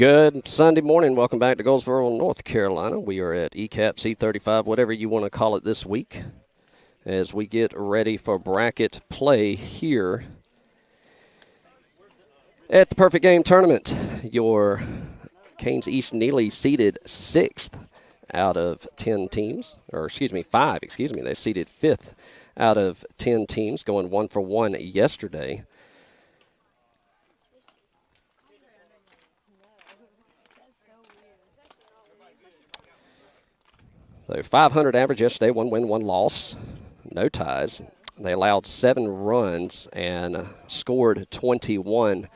Good Sunday morning. Welcome back to Goldsboro, North Carolina. We are at ECAP C35, whatever you want to call it this week, as we get ready for bracket play here at the Perfect Game Tournament. Your Canes East-Neely seeded 6th out of 10 teams, or 5, They seeded 5th out of 10 teams, going 1-for-1 yesterday. So 500 average yesterday, 1 win, 1 loss, no ties. They allowed 7 runs and scored 21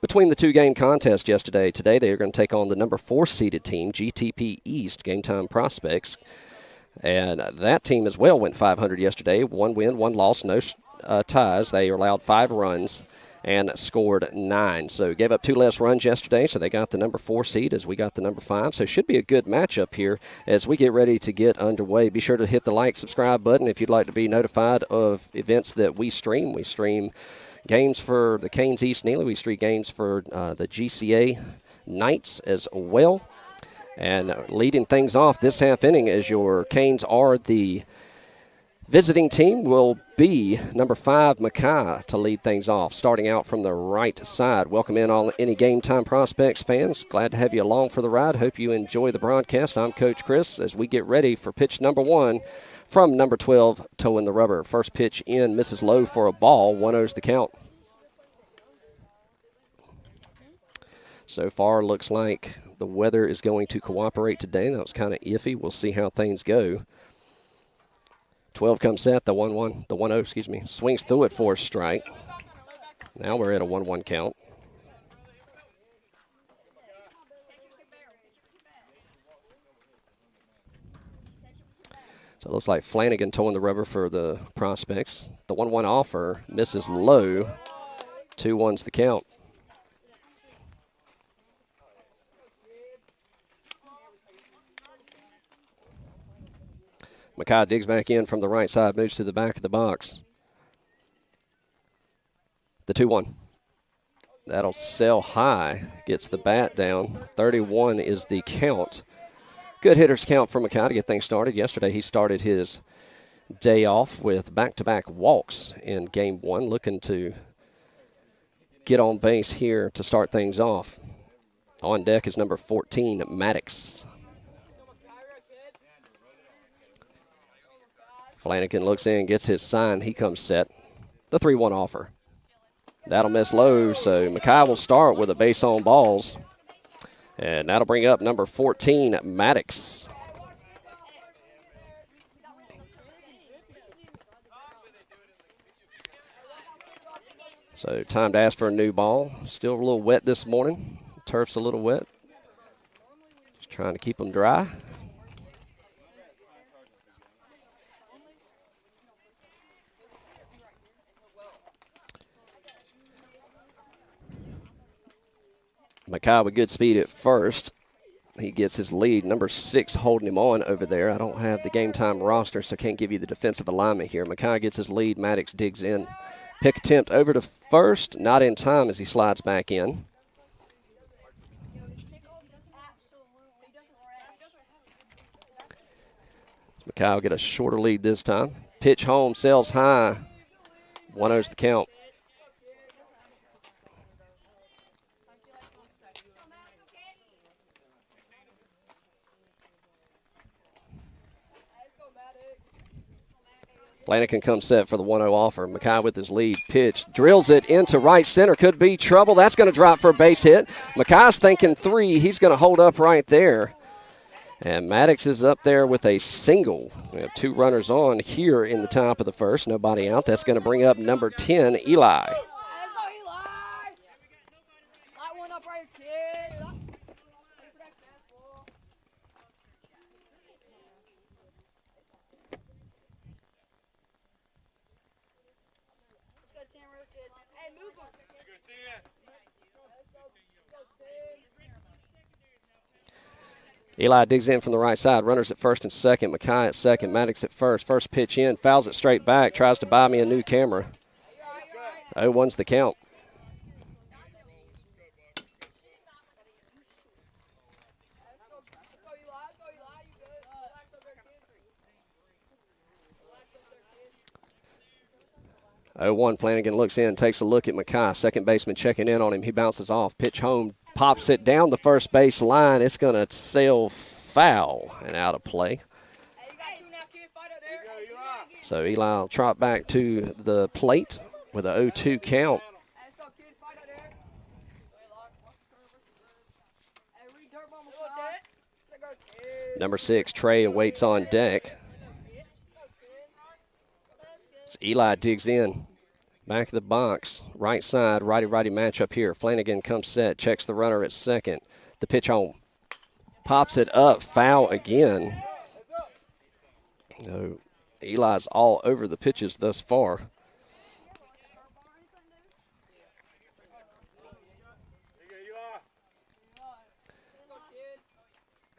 between the two-game contest yesterday. Today they are going to take on the number 4 seeded team, GTP East, Game Time Prospects. And that team as well went 500 yesterday, 1 win, 1 loss, no ties. They allowed 5 runs and scored 9. So gave up 2 less runs yesterday, so they got the number 4 seed as we got the number 5. So it should be a good matchup here as we get ready to get underway. Be sure to hit the like, subscribe button if you'd like to be notified of events that we stream. We stream games for the Canes East-Neely. We stream games for the GCA Knights as well. And leading things off this half inning as your Canes are the visiting team will be number 5, Mackay, to lead things off, starting out from the right side. Welcome in all any Game Time Prospects fans. Glad to have you along for the ride. Hope you enjoy the broadcast. I'm Coach Chris as we get ready for pitch number 1 from number 12, Toeing the Rubber. First pitch in, misses low for a ball. 1-0's the count. So far, looks like the weather is going to cooperate today. That was kind of iffy. We'll see how things go. 12 comes set, the 1-0, swings through it for a strike. Now we're at a 1-1 count. So it looks like Flanagan towing the rubber for the Prospects. The 1-1 offer misses low. 2-1's the count. Mackay digs back in from the right side, moves to the back of the box. The 2-1. That'll sail high, gets the bat down. 31 is the count. Good hitters count for Mackay to get things started. Yesterday he started his day off with back-to-back walks in Game 1, looking to get on base here to start things off. On deck is number 14, Maddox. Flanagan looks in, gets his sign. He comes set. The 3-1 offer. That'll miss low, so Mackay will start with a base on balls. And that'll bring up number 14, Maddox. So time to ask for a new ball. Still a little wet this morning. Turf's a little wet. Just trying to keep them dry. Mackay with good speed at first. He gets his lead. Number 6 holding him on over there. I don't have the Game Time roster, so can't give you the defensive alignment here. Mackay gets his lead. Maddox digs in. Pick attempt over to first. Not in time as he slides back in. Mackay will get a shorter lead this time. Pitch home, sails high. 1-0's the count. Flanagan comes set for the 1-0 offer. Mackay with his lead. Pitch. Drills it into right center. Could be trouble. That's going to drop for a base hit. Mackay's thinking 3. He's going to hold up right there. And Maddox is up there with a single. We have 2 runners on here in the top of the first. Nobody out. That's going to bring up number 10, Eli. Eli digs in from the right side. Runners at first and second. Mackay at second. Maddox at first. First pitch in. Fouls it straight back. Tries to buy me a new camera. 0-1's the count. 0-1, Flanagan looks in, takes a look at Mackay. Second baseman checking in on him. He bounces off. Pitch home, pops it down the first base line. It's going to sail foul and out of play. So Eli will trot back to the plate with a 0-2 count. Number 6, Trey, awaits on deck. So Eli digs in. Back of the box, right side, righty-righty matchup here. Flanagan comes set, checks the runner at second. The pitch home. Pops it up, foul again. No, Eli's all over the pitches thus far.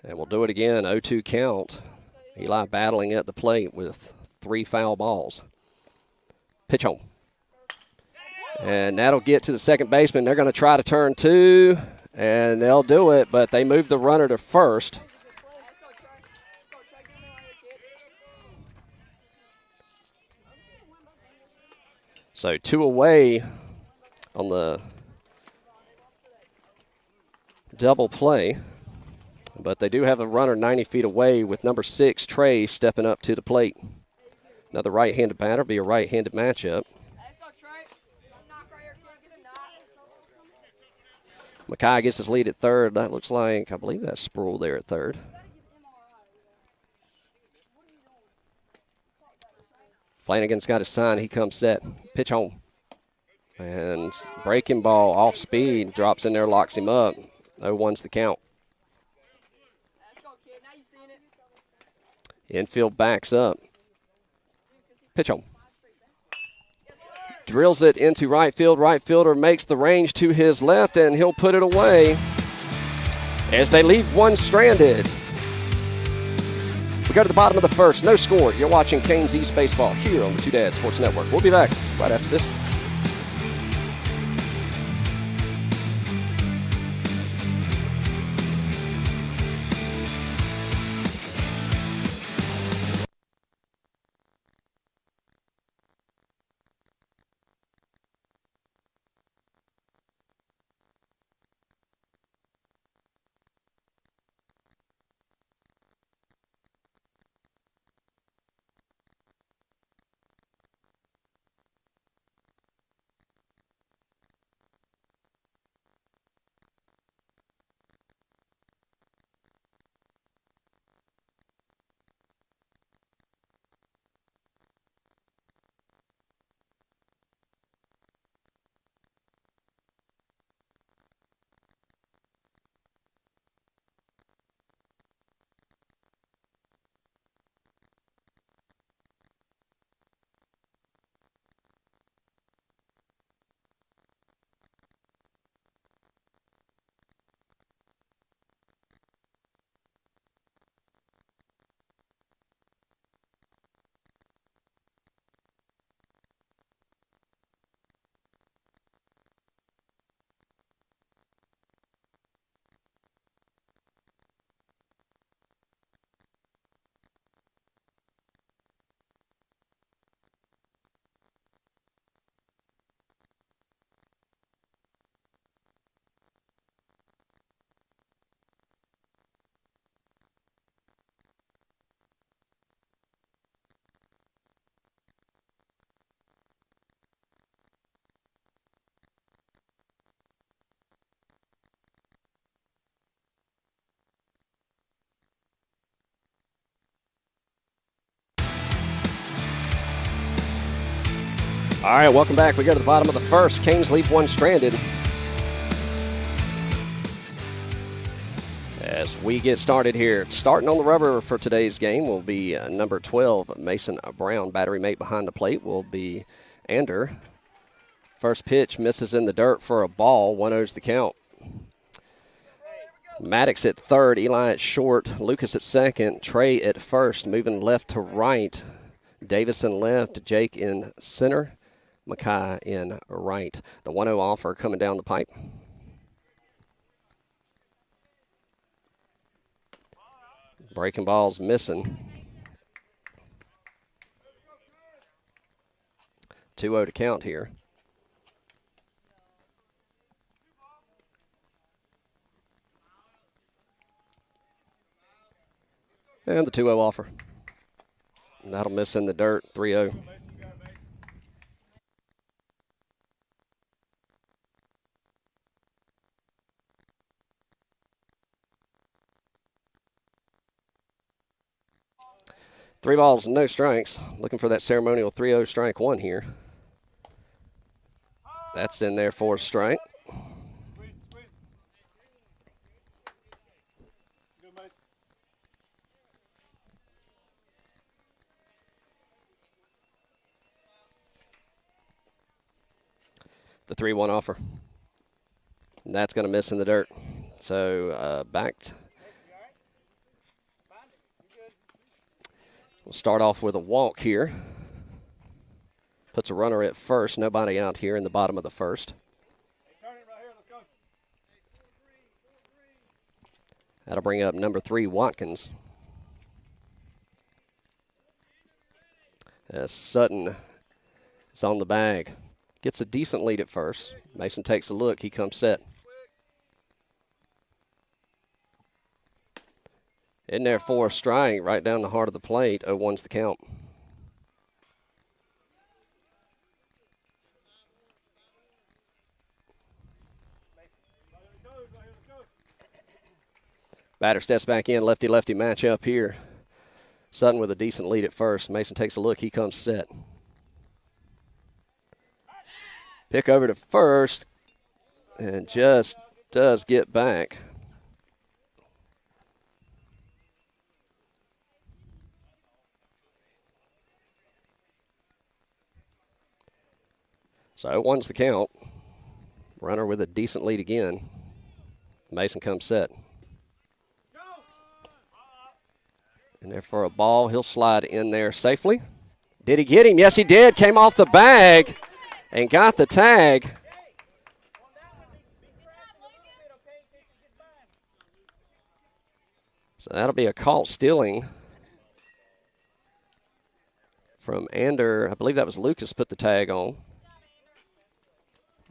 And we'll do it again, 0-2 count. Eli battling at the plate with 3 foul balls. Pitch home. And that'll get to the second baseman. They're going to try to turn 2, and they'll do it, but they move the runner to first. So 2 away on the double play. But they do have a runner 90 feet away with number 6, Trey, stepping up to the plate. Another right-handed batter, be a right-handed matchup. Mackay gets his lead at third. That looks like, I believe that's Sproul there at third. Flanagan's got his sign. He comes set. Pitch home. And breaking ball off speed. Drops in there, locks him up. 0-1's the count. Infield backs up. Pitch home. Drills it into right field. Right fielder makes the range to his left, and he'll put it away as they leave one stranded. We go to the bottom of the first. No score. You're watching Canes East Baseball here on the Two Dads Sports Network. We'll be back right after this. All right, welcome back. We go to the bottom of the first. Canes leave one stranded. As we get started here, starting on the rubber for today's game will be number 12, Mason Brown. Battery mate behind the plate will be Ander. First pitch misses in the dirt for a ball. 1-0's the count. Maddox at third, Eli at short, Lucas at second, Trey at first, moving left to right. Davison left, Jake in center, Mackay in right. The 1-0 offer coming down the pipe. Breaking ball's missing. 2-0 to count here. And the 2-0 offer. And that'll miss in the dirt, 3-0. Three balls, no strikes. Looking for that ceremonial 3-0 strike one here. That's in there for a strike. The 3-1 offer. And that's going to miss in the dirt. So backed. We'll start off with a walk here. Puts a runner at first. Nobody out here in the bottom of the first. That'll bring up number 3, Watkins. As Sutton is on the bag. Gets a decent lead at first. Mason takes a look. He comes set. In there for a strike right down the heart of the plate. 0-1's the count. Batter steps back in. Lefty-lefty matchup here. Sutton with a decent lead at first. Mason takes a look. He comes set. Pick over to first. And just does get back. So 1's the count. Runner with a decent lead again. Mason comes set. In there for a ball. He'll slide in there safely. Did he get him? Yes, he did. Came off the bag and got the tag. So that'll be a caught stealing from Ander. I believe that was Lucas put the tag on.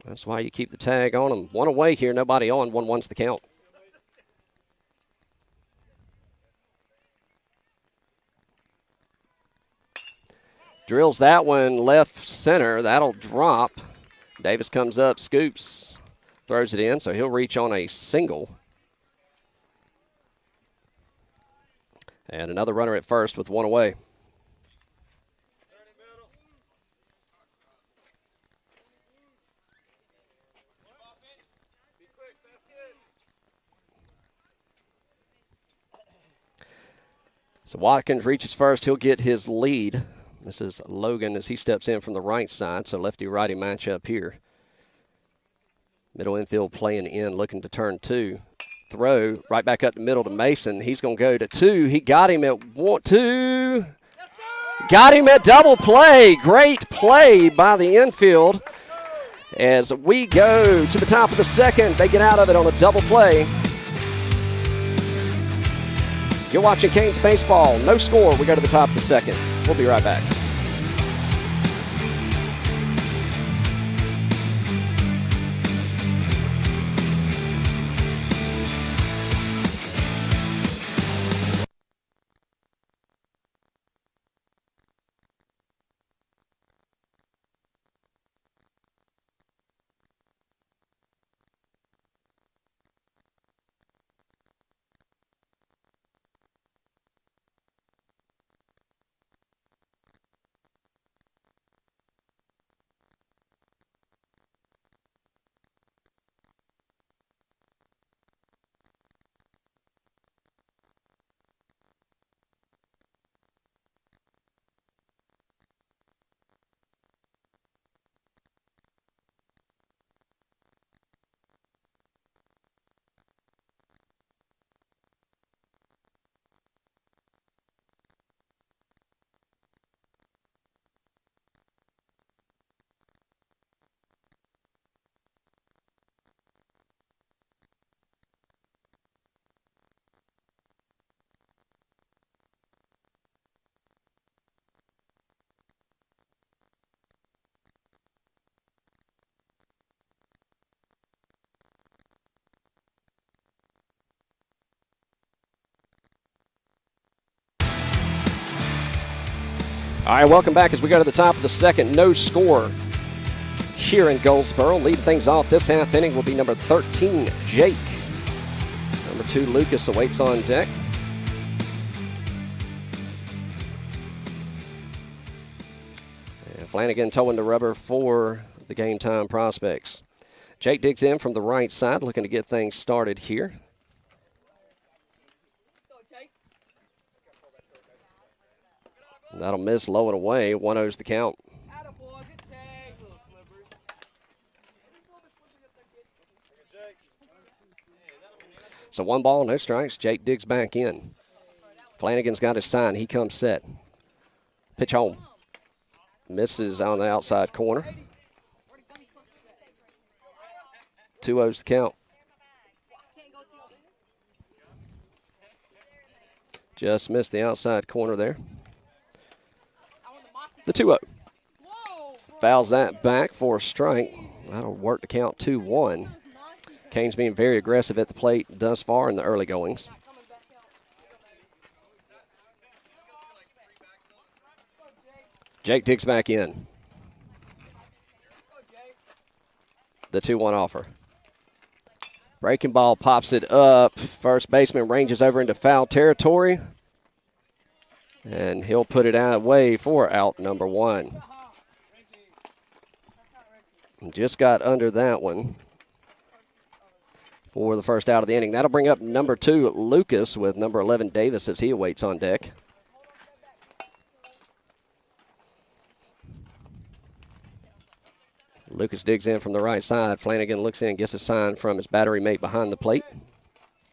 That's why you keep the tag on him. One away here, nobody on. 1-1's the count. Drills that one left center. That'll drop. Davis comes up, scoops, throws it in, so he'll reach on a single. And another runner at first with one away. So Watkins reaches first. He'll get his lead. This is Logan as he steps in from the right side. So lefty-righty matchup here. Middle infield playing in, looking to turn 2. Throw right back up the middle to Mason. He's going to go to 2. He got him at 1, 2. Got him at double play. Great play by the infield. As we go to the top of the second, they get out of it on a double play. You're watching Canes Baseball. No score. We go to the top of the second. We'll be right back. All right, welcome back as we go to the top of the second. No score here in Goldsboro. Leading things off this half inning will be number 13, Jake. Number 2, Lucas awaits on deck. And Flanagan towing the rubber for the game time prospects. Jake digs in from the right side, looking to get things started here. That'll miss low and away. 1-0's the count. So 1 ball, no strikes. Jake digs back in. Flanagan's got his sign. He comes set. Pitch home. Misses on the outside corner. 2-0's the count. Just missed the outside corner there. The 2-0. Fouls that back for a strike. That'll work to count 2-1. Canes being very aggressive at the plate thus far in the early goings. Jake digs back in. The 2-1 offer. Breaking ball pops it up. First baseman ranges over into foul territory. And he'll put it away for out number 1. Just got under that one for the first out of the inning. That'll bring up number 2, Lucas, with number 11, Davis, as he awaits on deck. Lucas digs in from the right side. Flanagan looks in, gets a sign from his battery mate behind the plate.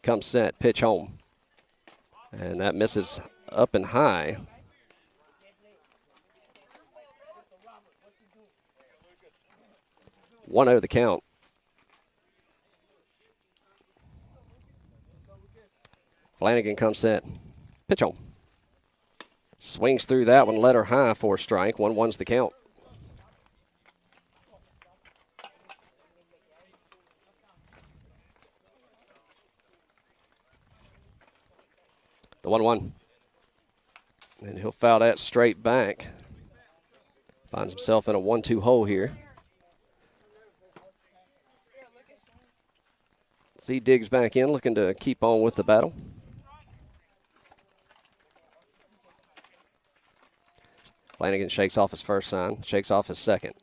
Comes set, pitch home. And that misses up and high. One out of the count. Flanagan comes set. Pitch home. Swings through that one, letter high for a strike. 1-1's the count. The 1-1. And he'll foul that straight back. Finds himself in a 1-2 hole here. So he digs back in, looking to keep on with the battle. Flanagan shakes off his first sign, shakes off his second,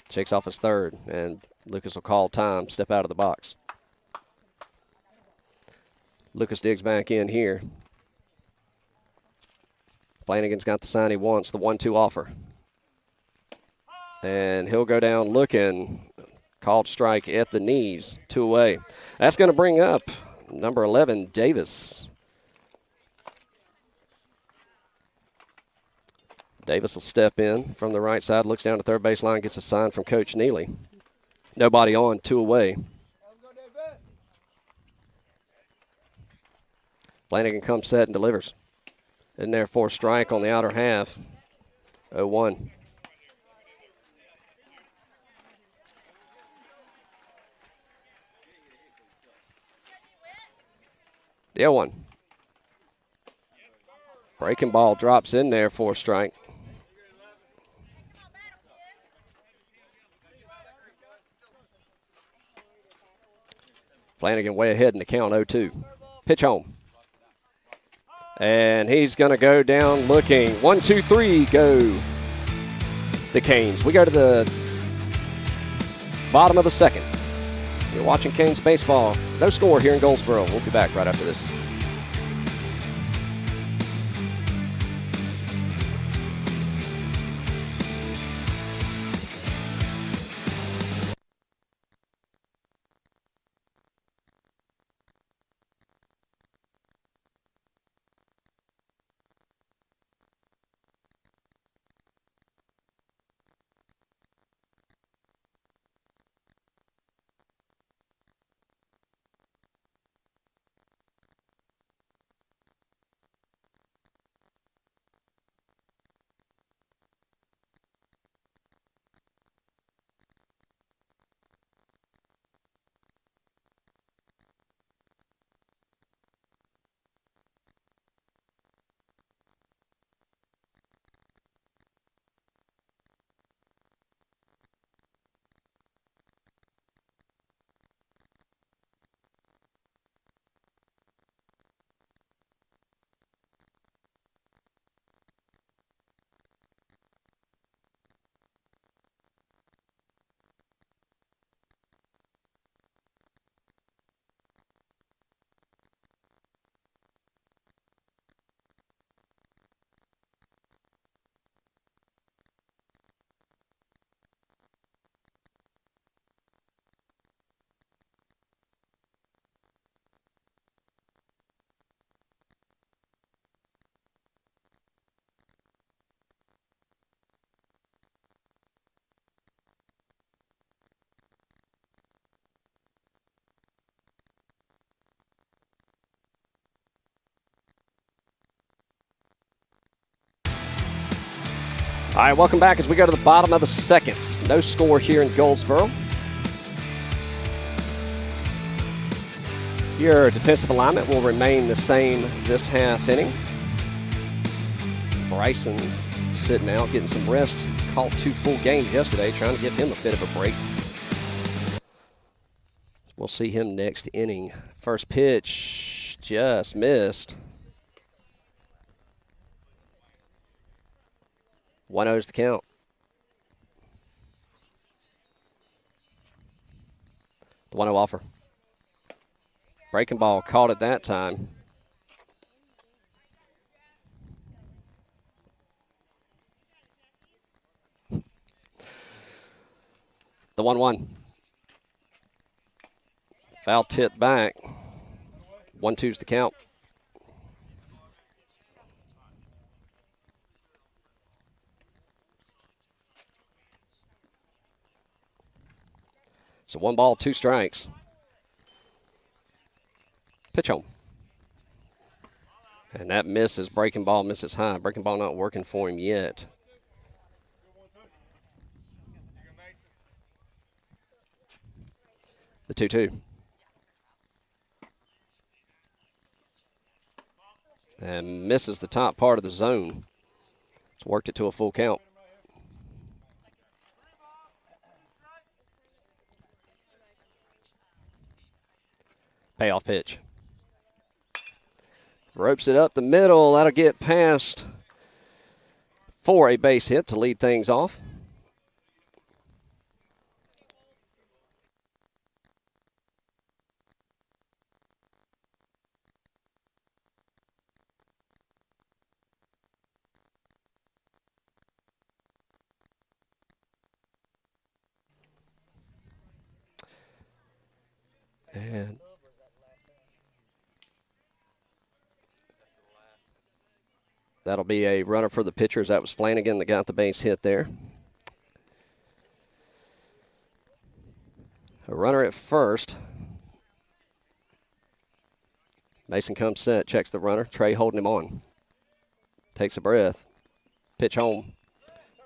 shakes off his third, and Lucas will call time, step out of the box. Lucas digs back in here. Flanagan's got the sign he wants, the 1-2 offer. And he'll go down looking. Called strike at the knees, 2 away. That's going to bring up number 11, Davis. Davis will step in from the right side, looks down the third base line, gets a sign from Coach Neely. Nobody on, 2 away. Flanagan comes set and delivers. In there for a strike on the outer half. 0-1. The 0-1. Breaking ball drops in there for a strike. Flanagan way ahead in the count, 0-2. Pitch home. And he's going to go down looking. 1, 2, 3, go the Canes. We go to the bottom of the second. You're watching Canes baseball. No score here in Goldsboro. We'll be back right after this. All right, welcome back as we go to the bottom of the second. No score here in Goldsboro. Your defensive alignment will remain the same this half inning. Bryson sitting out, getting some rest. Caught 2 full games yesterday, trying to give him a bit of a break. We'll see him next inning. First pitch just missed. 1-0's the count. The 1-0 offer. Breaking ball caught it that time. The 1-1. Foul tip back. 1-2's the count. So 1 ball, 2 strikes. Pitch home. And that misses. Breaking ball misses high. Breaking ball not working for him yet. The 2-2. And misses the top part of the zone. It's worked it to a full count. Payoff pitch. Ropes it up the middle. That'll get past for a base hit to lead things off. And that'll be a runner for the pitchers. That was Flanagan that got the base hit there. A runner at first. Mason comes set, checks the runner. Trey holding him on. Takes a breath. Pitch home.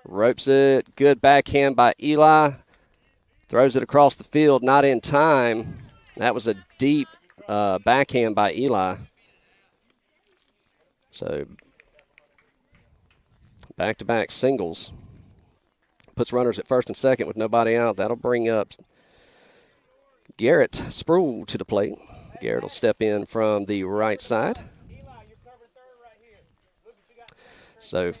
Ropes it. Good backhand by Eli. Throws it across the field, not in time. That was a deep backhand by Eli. So back-to-back singles. Puts runners at first and second with nobody out. That'll bring up Garrett Sproul to the plate. Garrett will step in from the right side. So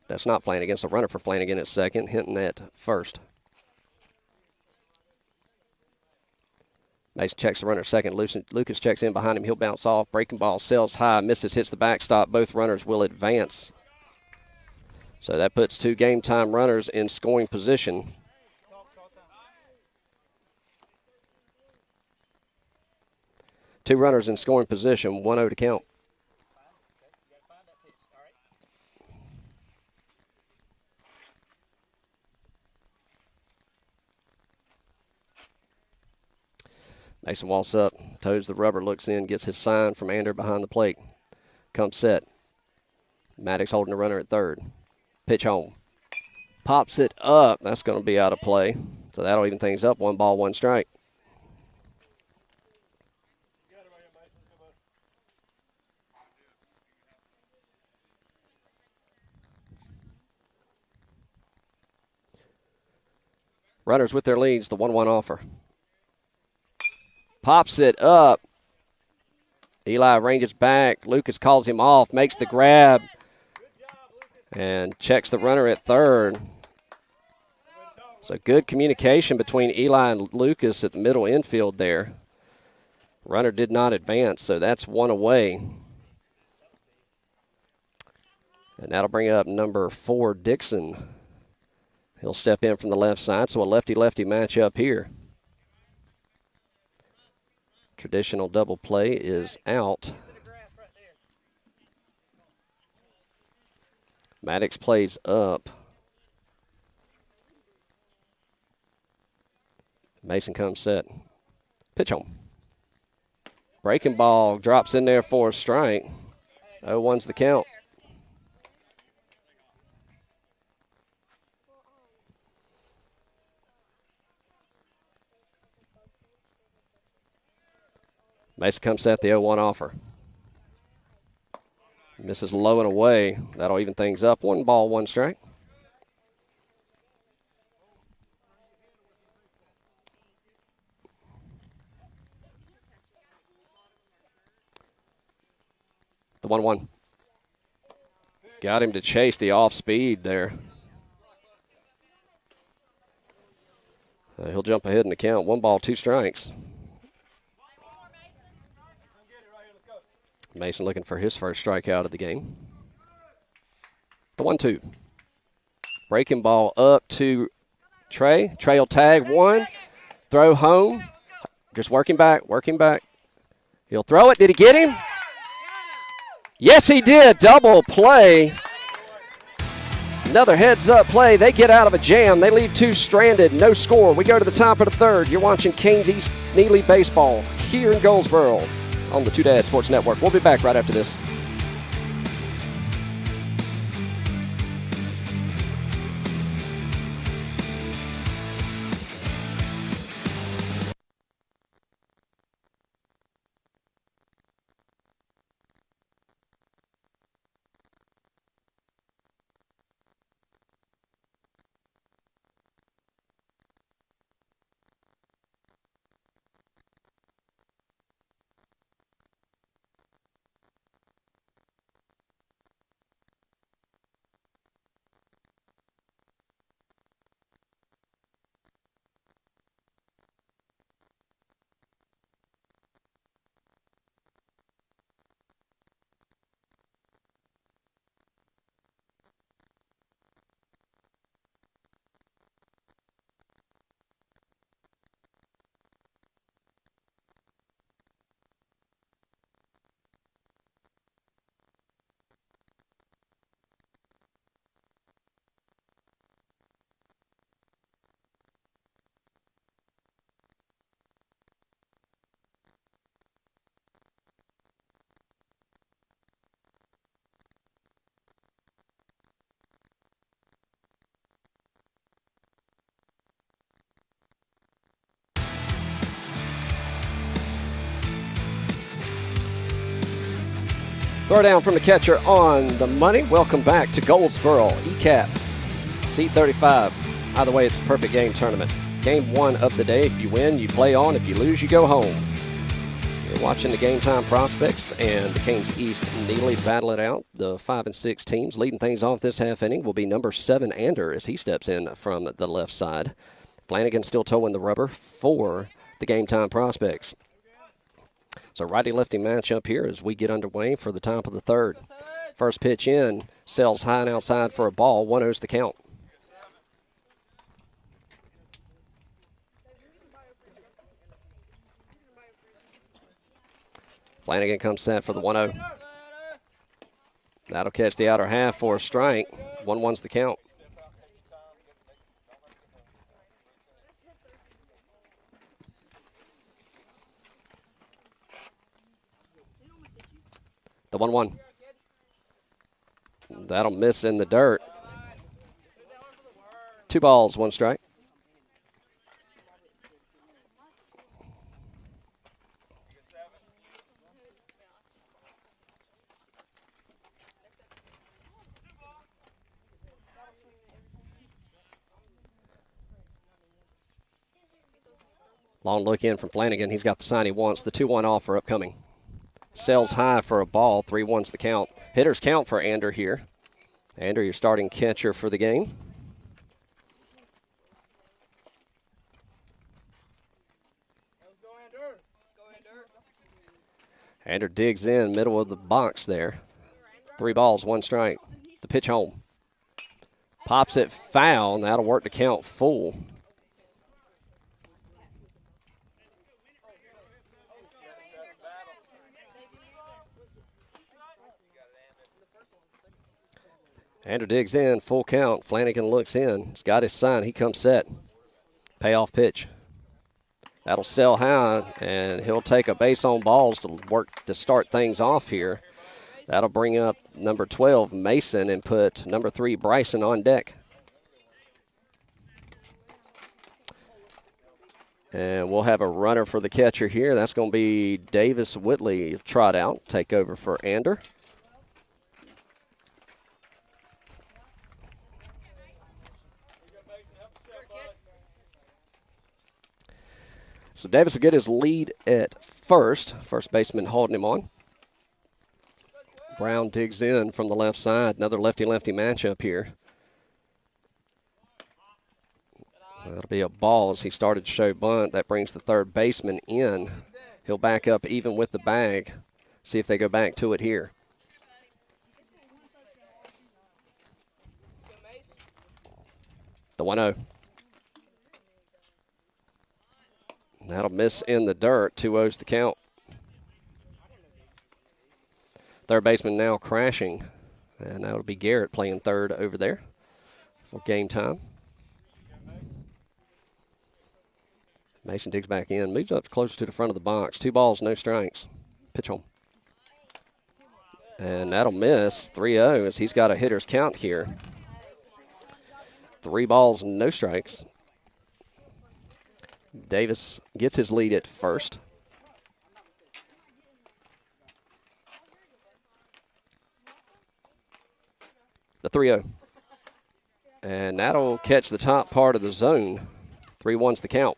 that's not Flanagan. It's a runner for Flanagan at second, Hinton at first. Mason checks the runner second. Lucas checks in behind him. He'll bounce off. Breaking ball sails high. Misses, hits the backstop. Both runners will advance. So that puts 2 game-time runners in scoring position. Two runners in scoring position. 1-0 to count. Mason walks up, toes the rubber, looks in, gets his sign from Ander behind the plate. Comes set. Maddox holding the runner at third. Pitch home. Pops it up. That's going to be out of play. So that'll even things up. 1 ball, 1 strike. Runners with their leads, the 1-1 offer. Pops it up. Eli ranges back. Lucas calls him off, makes the grab, and checks the runner at third. So good communication between Eli and Lucas at the middle infield there. Runner did not advance, so that's 1 away. And that'll bring up number 4, Dixon. He'll step in from the left side, so a lefty-lefty matchup here. Traditional double play is out. Maddox plays up. Mason comes set. Pitch home. Breaking ball drops in there for a strike. 0-1's the count. Mason comes set the 0-1 offer. Misses low and away. That'll even things up. 1 ball, 1 strike. The 1-1. Got him to chase the off speed there. He'll jump ahead in the count. 1 ball, 2 strikes. Mason looking for his first strikeout of the game. The 1-2. Breaking ball up to Trey. Trey will tag 1. Throw home. Just working back. He'll throw it. Did he get him? Yes, he did. Double play. Another heads-up play. They get out of a jam. They leave 2 stranded. No score. We go to the top of the 3rd. You're watching Canes East-Neely baseball here in Goldsboro on the Two Dad Sports Network. We'll be back right after this. Throw down from the catcher on the money. Welcome back to Goldsboro. ECAP, Seat 35. Either way, it's a perfect game tournament. Game 1 of the day. If you win, you play on. If you lose, you go home. You're watching the Game Time Prospects and the Canes East-Neely battle it out. The 5 and 6 teams leading things off this half inning will be number 7, Ander, as he steps in from the left side. Flanagan still towing the rubber for the Game Time Prospects. So righty-lefty matchup here as we get underway for the top of the 3rd. First pitch in, sails high and outside for a ball. 1-0's the count. Flanagan comes set for the 1-0. That'll catch the outer half for a strike. 1-1's the count. The 1-1. That'll miss in the dirt. 2 balls, 1 strike. Long look in from Flanagan. He's got the sign he wants. The 2-1 offer upcoming. Sails high for a ball. 3-1's the count. Hitters count for Ander here. Ander, your starting catcher for the game. Ander digs in, middle of the box there. 3 balls, 1 strike. The pitch home. Pops it foul, and that'll work to count full. Ander digs in, full count. Flanagan looks in. He's got his sign. He comes set. Payoff pitch. That'll sail high, and he'll take a base on balls to work to start things off here. That'll bring up number 12, Mason, and put number 3, Bryson, on deck. And we'll have a runner for the catcher here. That's going to be Davis Whitley trot out, take over for Ander. So Davis will get his lead at first. First baseman holding him on. Brown digs in from the left side. Another lefty-lefty matchup here. That'll be a ball as he started to show bunt. That brings the third baseman in. He'll back up even with the bag. See if they go back to it here. The 1-0. That'll miss in the dirt. 2-0's the count. Third baseman now crashing. And that'll be Garrett playing third over there for game time. Mason digs back in, moves up close to the front of the box. 2 balls, no strikes. Pitch home. And that'll miss. 3-0 as he's got a hitter's count here. 3 balls, no strikes. Davis gets his lead at first. The 3-0. And that'll catch the top part of the zone. 3-1's the count.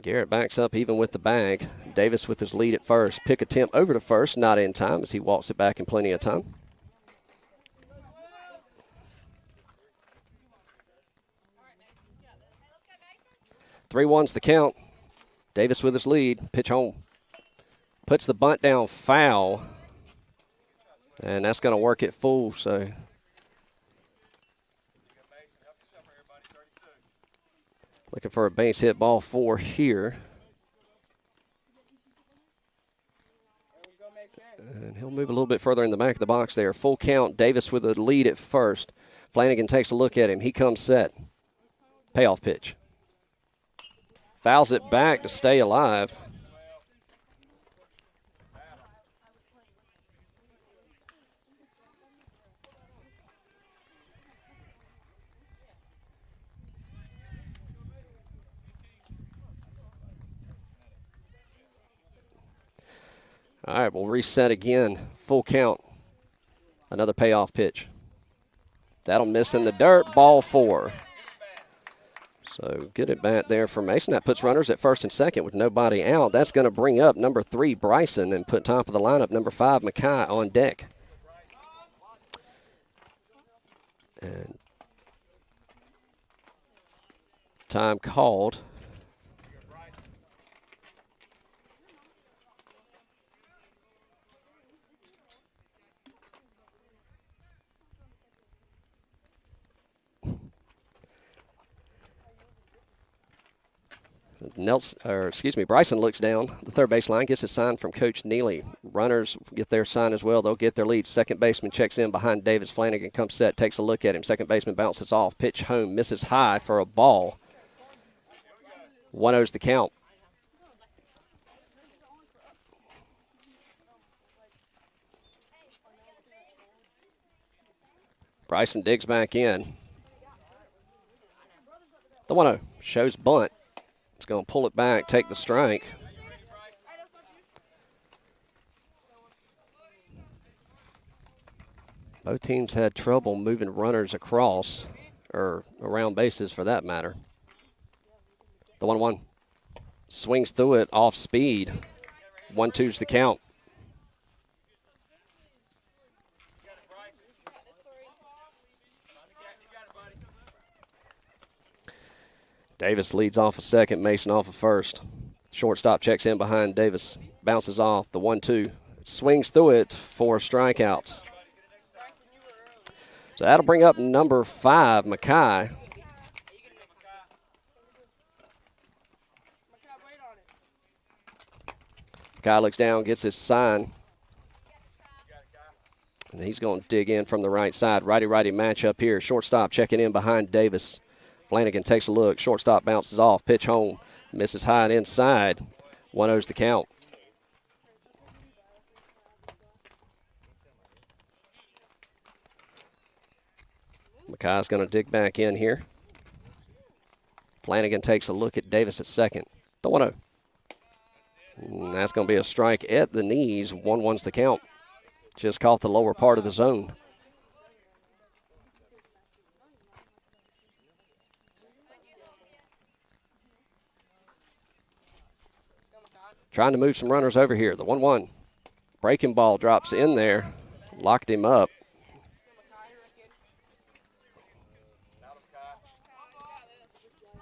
Garrett backs up even with the bag. Davis with his lead at first. Pick attempt over to first, not in time as he walks it back in plenty of time. Three one's the count. Davis with his lead. Pitch home. Puts the bunt down foul. And that's going to work it full, so. Looking for a base hit ball 4 here. And he'll move a little bit further in the back of the box there. Full count. Davis with a lead at first. Flanagan takes a look at him. He comes set. Payoff pitch. Fouls it back to stay alive. All right, we'll reset again. Full count. Another payoff pitch. That'll miss in the dirt. Ball 4. So good at bat there for Mason. That puts runners at first and second with nobody out. That's going to bring up number 3, Bryson, and put top of the lineup, number 5, Mackay, on deck. And time called. Bryson looks down the third baseline, gets a sign from Coach Neely. Runners get their sign as well. They'll get their lead. Second baseman checks in behind Davis. Flanagan comes set, takes a look at him. Second baseman bounces off. Pitch home, misses high for a ball. 1-0's the count. Bryson digs back in. The 1-0 shows bunt. He's going to pull it back, take the strike. Both teams had trouble moving runners across, or around bases for that matter. The 1-1 swings through it off speed. 1-2's the count. Davis leads off a second, Mason off a first. Shortstop checks in behind Davis, bounces off the 1-2, swings through it for strikeouts. So that'll bring up number 5, Mackay. Mackay looks down, gets his sign. And he's going to dig in from the right side. Righty-righty matchup here. Shortstop checking in behind Davis. Flanagan takes a look. Shortstop bounces off. Pitch home. Misses high and inside. 1-0's the count. Mackay's going to dig back in here. Flanagan takes a look at Davis at second. The 1-0. And that's going to be a strike at the knees. 1-1's the count. Just caught the lower part of the zone. Trying to move some runners over here. The 1-1. Breaking ball drops in there. Locked him up.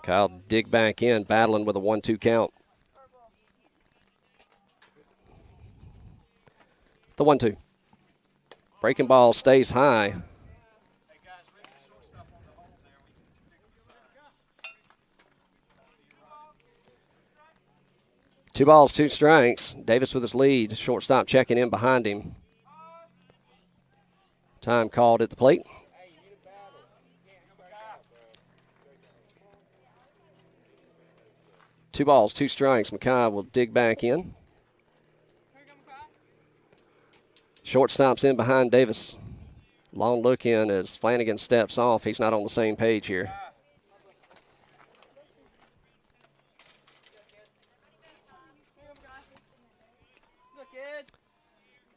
Kyle dig back in, battling with a 1-2 count. The 1-2. Breaking ball stays high. Two balls, two strikes. Davis with his lead. Shortstop checking in behind him. Time called at the plate. Two balls, two strikes. Mackay will dig back in. Shortstop's in behind Davis. Long look in as Flanagan steps off. He's not on the same page here.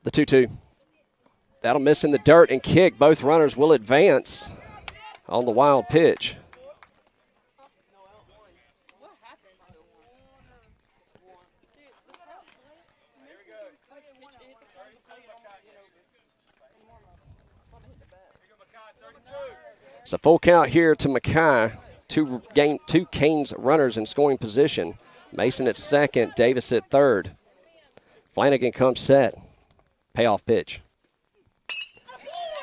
The 2-2. That'll miss in the dirt and kick. Both runners will advance on the wild pitch. It's a full count here to Mackay. Two Canes runners in scoring position. Mason at second, Davis at third. Flanagan comes set. Payoff pitch.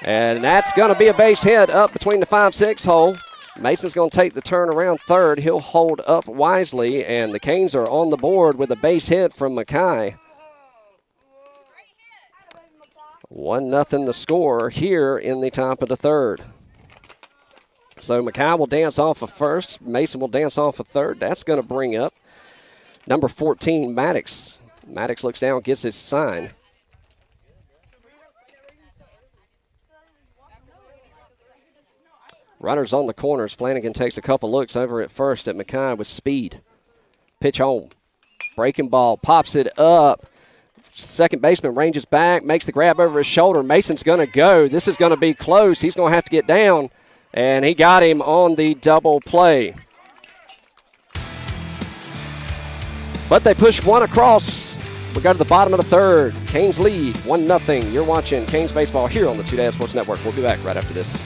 And that's going to be a base hit up between the 5-6 hole. Mason's going to take the turn around third. He'll hold up wisely, and the Canes are on the board with a base hit from Mackay. 1-0 the score here in the top of the third. So Mackay will dance off of first. Mason will dance off of third. That's going to bring up number 14, Maddox. Maddox looks down, gets his sign. Runners on the corners. Flanagan takes a couple looks over at first at Mackay with speed. Pitch home. Breaking ball. Pops it up. Second baseman ranges back. Makes the grab over his shoulder. Mason's going to go. This is going to be close. He's going to have to get down. And he got him on the double play. But they push one across. We go to the bottom of the third. Canes lead 1-0. You're watching Canes baseball here on the Two Dad Sports Network. We'll be back right after this.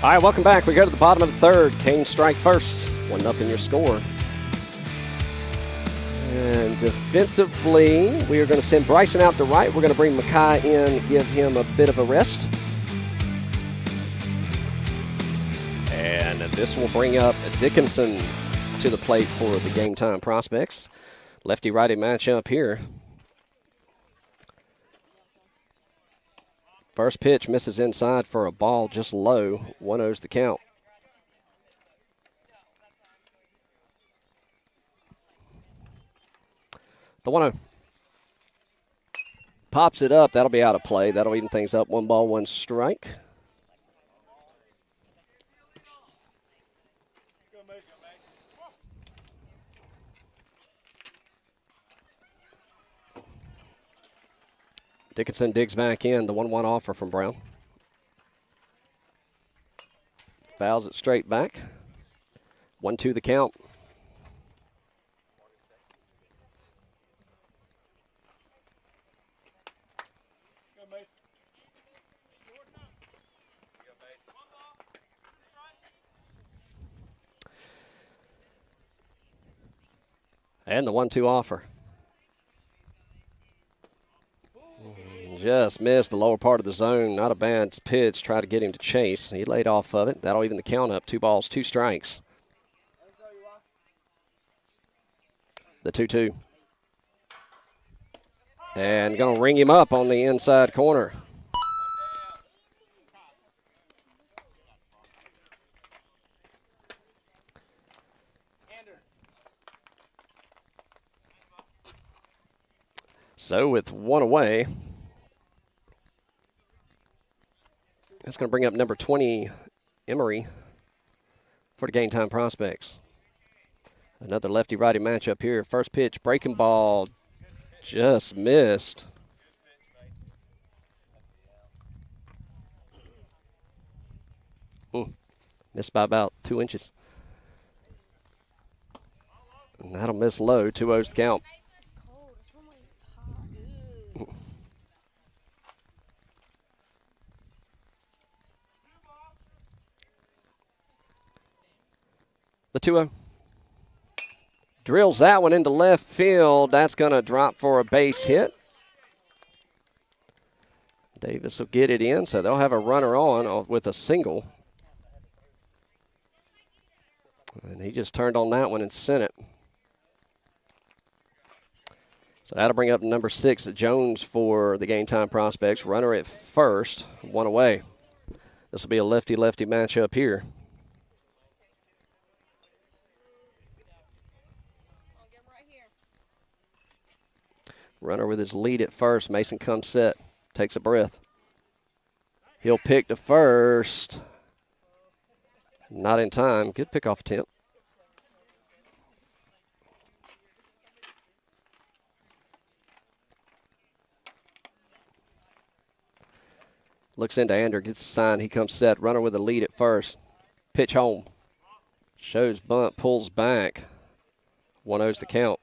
All right, welcome back. We go to the bottom of the third. Canes strike first. 1-0 your score. And defensively, we are going to send Bryson out to right. We're going to bring Mackay in, give him a bit of a rest. And this will bring up Dickinson to the plate for the game time prospects. Lefty-righty matchup here. First pitch misses inside for a ball just low. 1-0's the count. The 1-0. Pops it up. That'll be out of play. That'll even things up. 1 ball, 1 strike. Dickinson digs back in. The 1-1 offer from Brown. Fouls it straight back. 1-2 the count. And the 1-2 offer. Just missed the lower part of the zone. Not a bad pitch. Try to get him to chase. He laid off of it. That'll even the count up. 2 balls, 2 strikes. The 2-2. And going to ring him up on the inside corner. So with 1 away, that's going to bring up number 20, Emery, for the game time prospects. Another lefty-righty matchup here. First pitch, breaking ball, just missed. Missed by about 2 inches. And that'll miss low. 2-0's the count. The 2-0. Drills that one into left field. That's going to drop for a base hit. Davis will get it in, so they'll have a runner on with a single. And he just turned on that one and sent it. So that'll bring up number 6, Jones, for the game time prospects. Runner at first, 1 away. This will be a lefty-lefty matchup here. Runner with his lead at first. Mason comes set, takes a breath. He'll pick to first. Not in time. Good pickoff attempt. Looks into Ander, gets a sign. He comes set. Runner with a lead at first. Pitch home. Shows bunt, pulls back. 1-0's the count.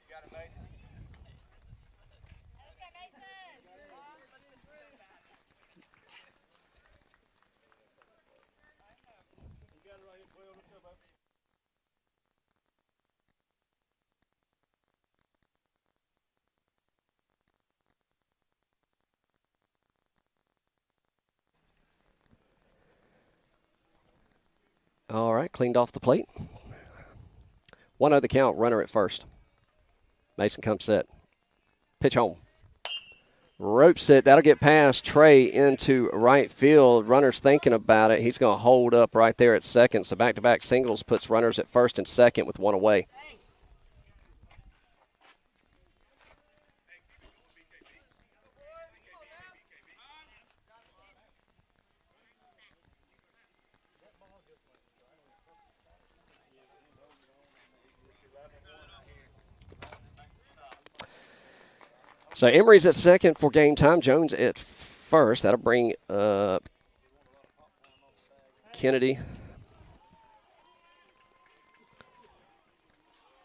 All right, cleaned off the plate. 1-0 the count, runner at first. Mason comes set. Pitch home. Ropes it. That'll get past Trey into right field. Runner's thinking about it. He's going to hold up right there at second. So back-to-back singles puts runners at first and second with 1 away. So Emery's at second for game time. Jones at first. That'll bring Kennedy.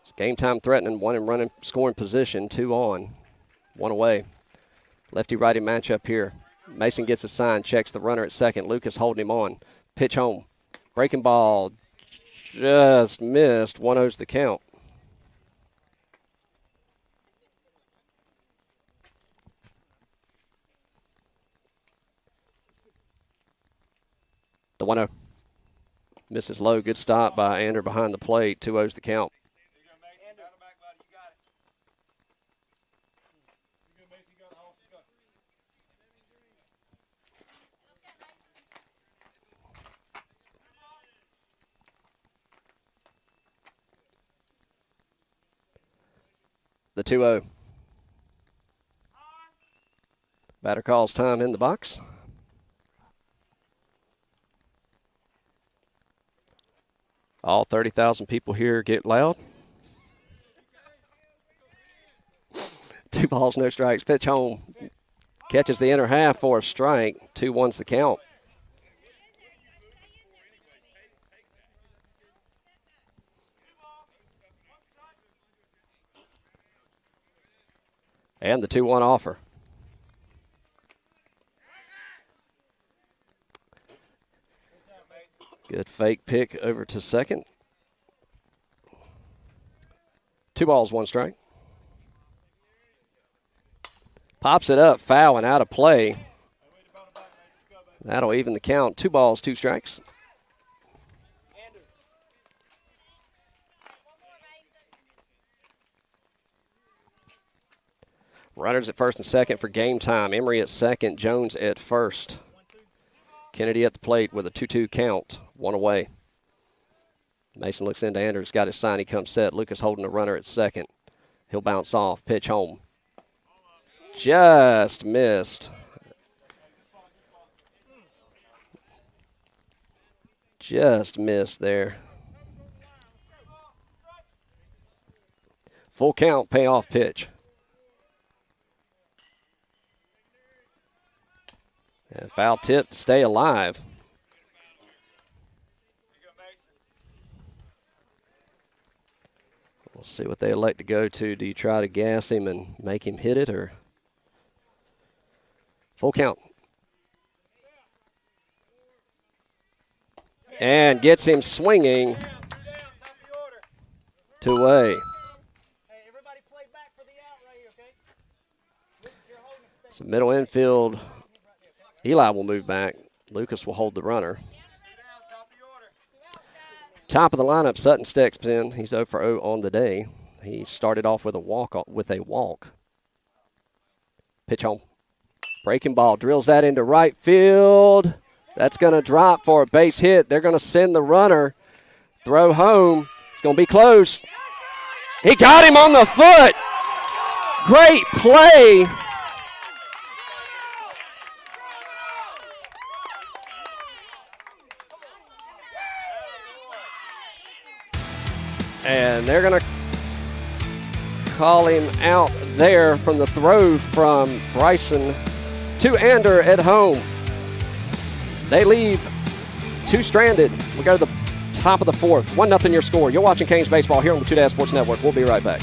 It's game time threatening. 1 and running scoring position. 2 on. 1 away. Lefty-righty matchup here. Mason gets a sign. Checks the runner at second. Lucas holding him on. Pitch home. Breaking ball just missed. 1-0's the count. The 1-0 misses low. Good stop by Ander behind the plate. 2-0's the count. The 2-0. Batter calls time in the box. All 30,000 people here get loud. 2 balls, no strikes. Pitch home. Catches the inner half for a strike. 2-1's the count. And the 2-1 offer. Good fake pick over to second. 2 balls, 1 strike. Pops it up, foul and out of play. That'll even the count. 2 balls, 2 strikes. Runners at first and second for game time. Emery at second, Jones at first. Kennedy at the plate with a 2-2 count, 1 away. Mason looks into Anders, got his sign, he comes set. Lucas holding the runner at second. He'll bounce off, pitch home. Just missed. Just missed there. Full count, payoff pitch. And foul tip to stay alive. We'll see what they elect to go to. Do you try to gas him and make him hit it, or full count? And gets him swinging. 2 away. So middle infield, Eli will move back. Lucas will hold the runner. Top of the lineup, Sutton steps in. He's 0 for 0 on the day. He started off with a walk. Pitch home. Breaking ball, drills that into right field. That's going to drop for a base hit. They're going to send the runner. Throw home. It's going to be close. He got him on the foot. Great play. And they're going to call him out there from the throw from Bryson to Ander at home. They leave 2 stranded. We go to the top of the 4th. 1-0 your score. You're watching Canes Baseball here on the 2 Sports Network. We'll be right back.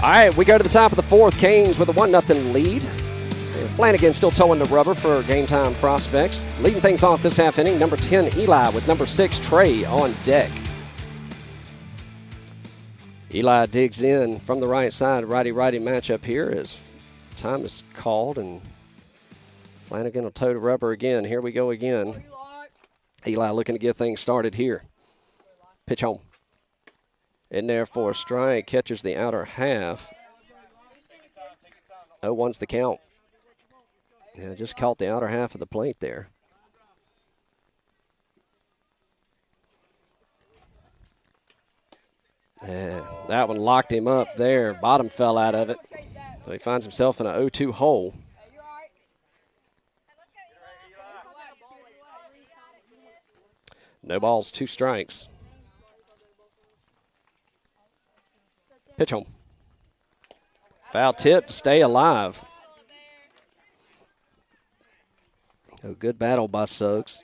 All right, we go to the top of the fourth. Canes with a 1-0 lead. Flanagan still towing the rubber for game time prospects. Leading things off this half inning, number 10, Eli, with number 6, Trey, on deck. Eli digs in from the right side. Righty-righty matchup here as time is called, and Flanagan will tow the rubber again. Here we go again. Eli looking to get things started here. Pitch home. In there for a strike. Catches the outer half. 0-1's the count. Yeah, just caught the outer half of the plate there. And that one locked him up there. Bottom fell out of it. So he finds himself in an 0-2 hole. No balls, 2 strikes. Pitch home. Foul tip to stay alive. A good battle by Suggs.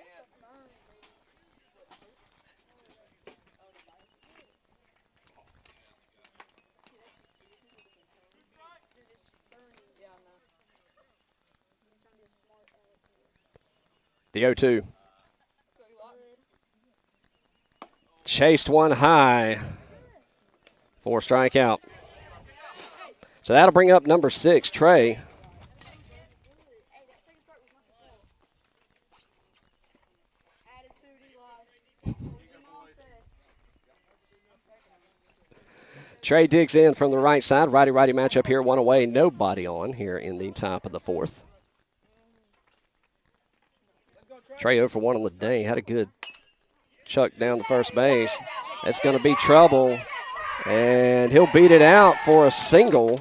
The 0-2. Chased one high for a strikeout. So that'll bring up number 6, Trey. Trey digs in from the right side. Righty-righty matchup here. One away. Nobody on here in the top of the fourth. Trey 0 for 1 on the day. Had a good chuck down the first base. That's going to be trouble. And he'll beat it out for a single.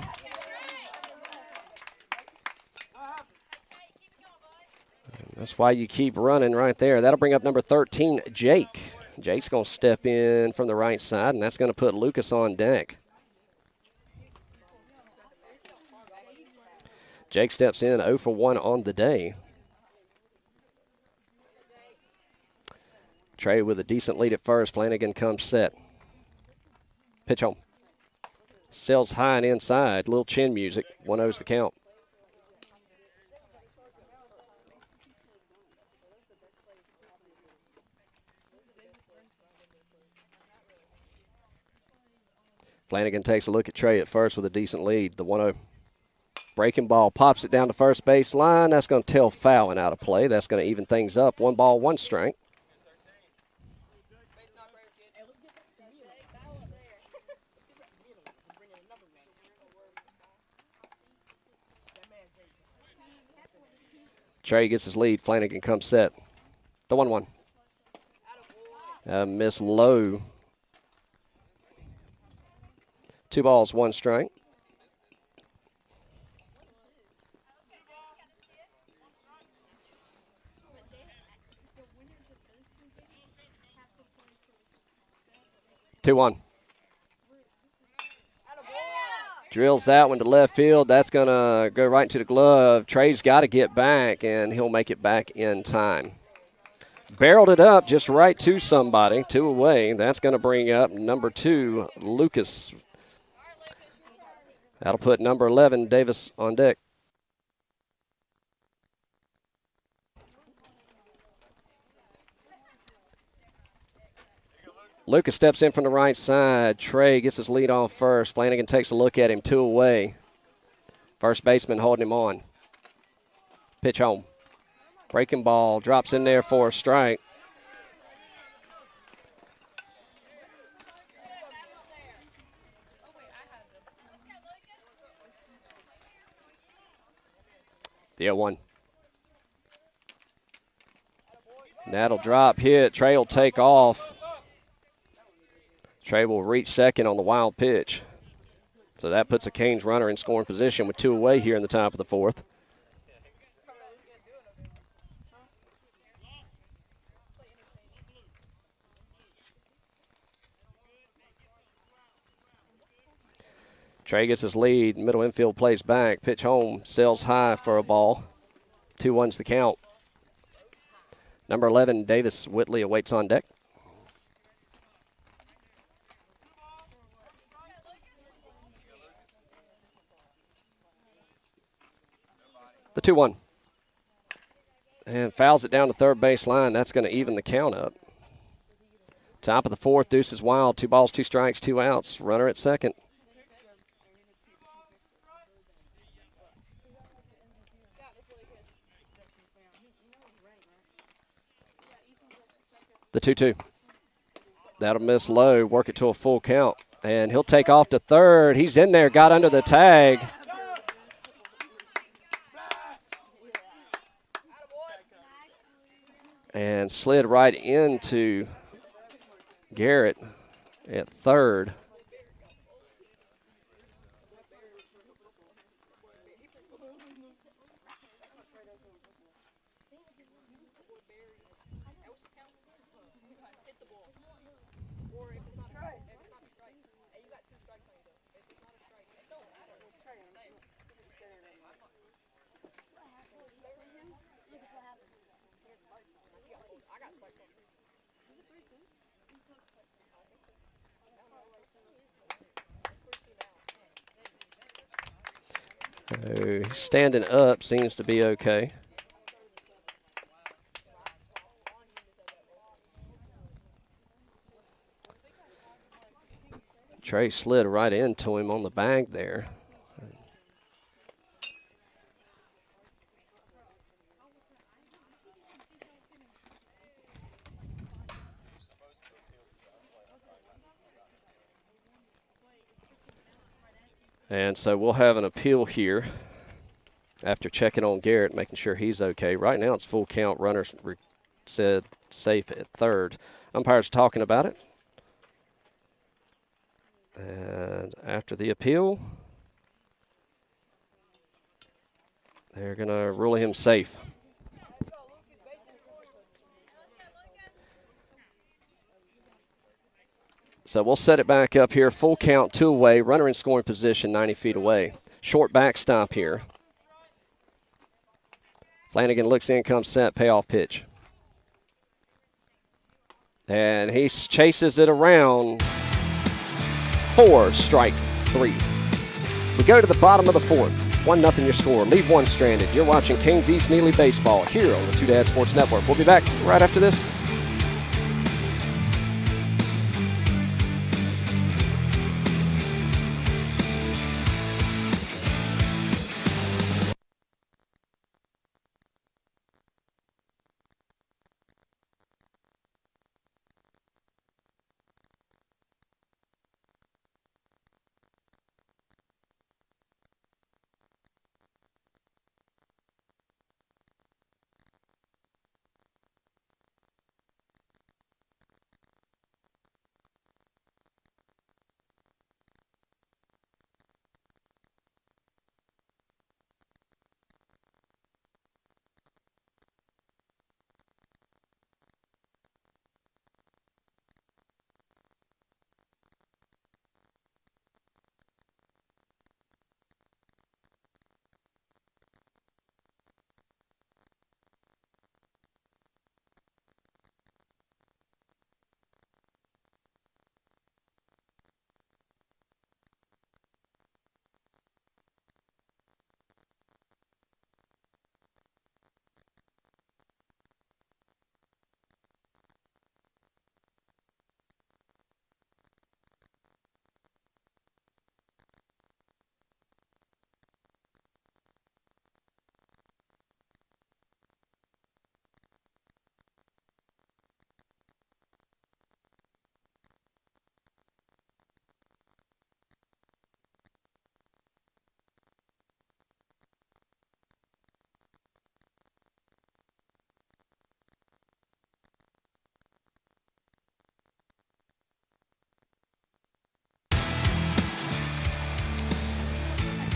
That's why you keep running right there. That'll bring up number 13, Jake. Jake's going to step in from the right side, and that's going to put Lucas on deck. Jake steps in 0 for 1 on the day. Trey with a decent lead at first. Flanagan comes set. Pitch home. Sails high and inside. Little chin music. 1-0's the count. Flanagan takes a look at Trey at first with a decent lead. The 1-0. Breaking ball pops it down to first base line. That's going to tell foul and out of play. That's going to even things up. 1 ball, 1 strike. Trey gets his lead. Flanagan comes set. The 1-1. Miss low. 2 balls, 1 strike. Two one. Drills that one to left field. That's going to go right into the glove. Trey's got to get back, and he'll make it back in time. Barreled it up just right to somebody. 2 away. That's going to bring up number 2, Lucas. That'll put number 11, Davis, on deck. Lucas steps in from the right side. Trey gets his lead off first. Flanagan takes a look at him, 2 away. First baseman holding him on. Pitch home. Breaking ball, drops in there for a strike. The 0-1. That'll drop, hit. Trey will take off. Trey will reach second on the wild pitch. So that puts a Canes runner in scoring position with 2 away here in the top of the fourth. Trey gets his lead. Middle infield plays back. Pitch home. Sails high for a ball. 2-1's the count. Number 11, Davis Whitley, awaits on deck. The 2-1. And fouls it down the third base line. That's going to even the count up. Top of the fourth, Deuce is wild. 2 balls, 2 strikes, 2 outs. Runner at second. The 2-2. That'll miss low, work it to a full count. And he'll take off to third. He's in there, got under the tag. And slid right into Garrett at third. Standing up seems to be okay. Trey slid right into him on the bag there. And so we'll have an appeal here after checking on Garrett, making sure he's okay. Right now it's full count. Runner said safe at third. Umpires talking about it. And after the appeal, they're going to rule him safe. So we'll set it back up here. Full count, 2 away. Runner in scoring position, 90 feet away. Short backstop here. Flanagan looks in, comes set, payoff pitch. And he chases it around. 4, strike 3. We go to the bottom of the fourth. 1-0 your score. Leave one stranded. You're watching Canes East-Neely Baseball here on the Two Dad Sports Network. We'll be back right after this.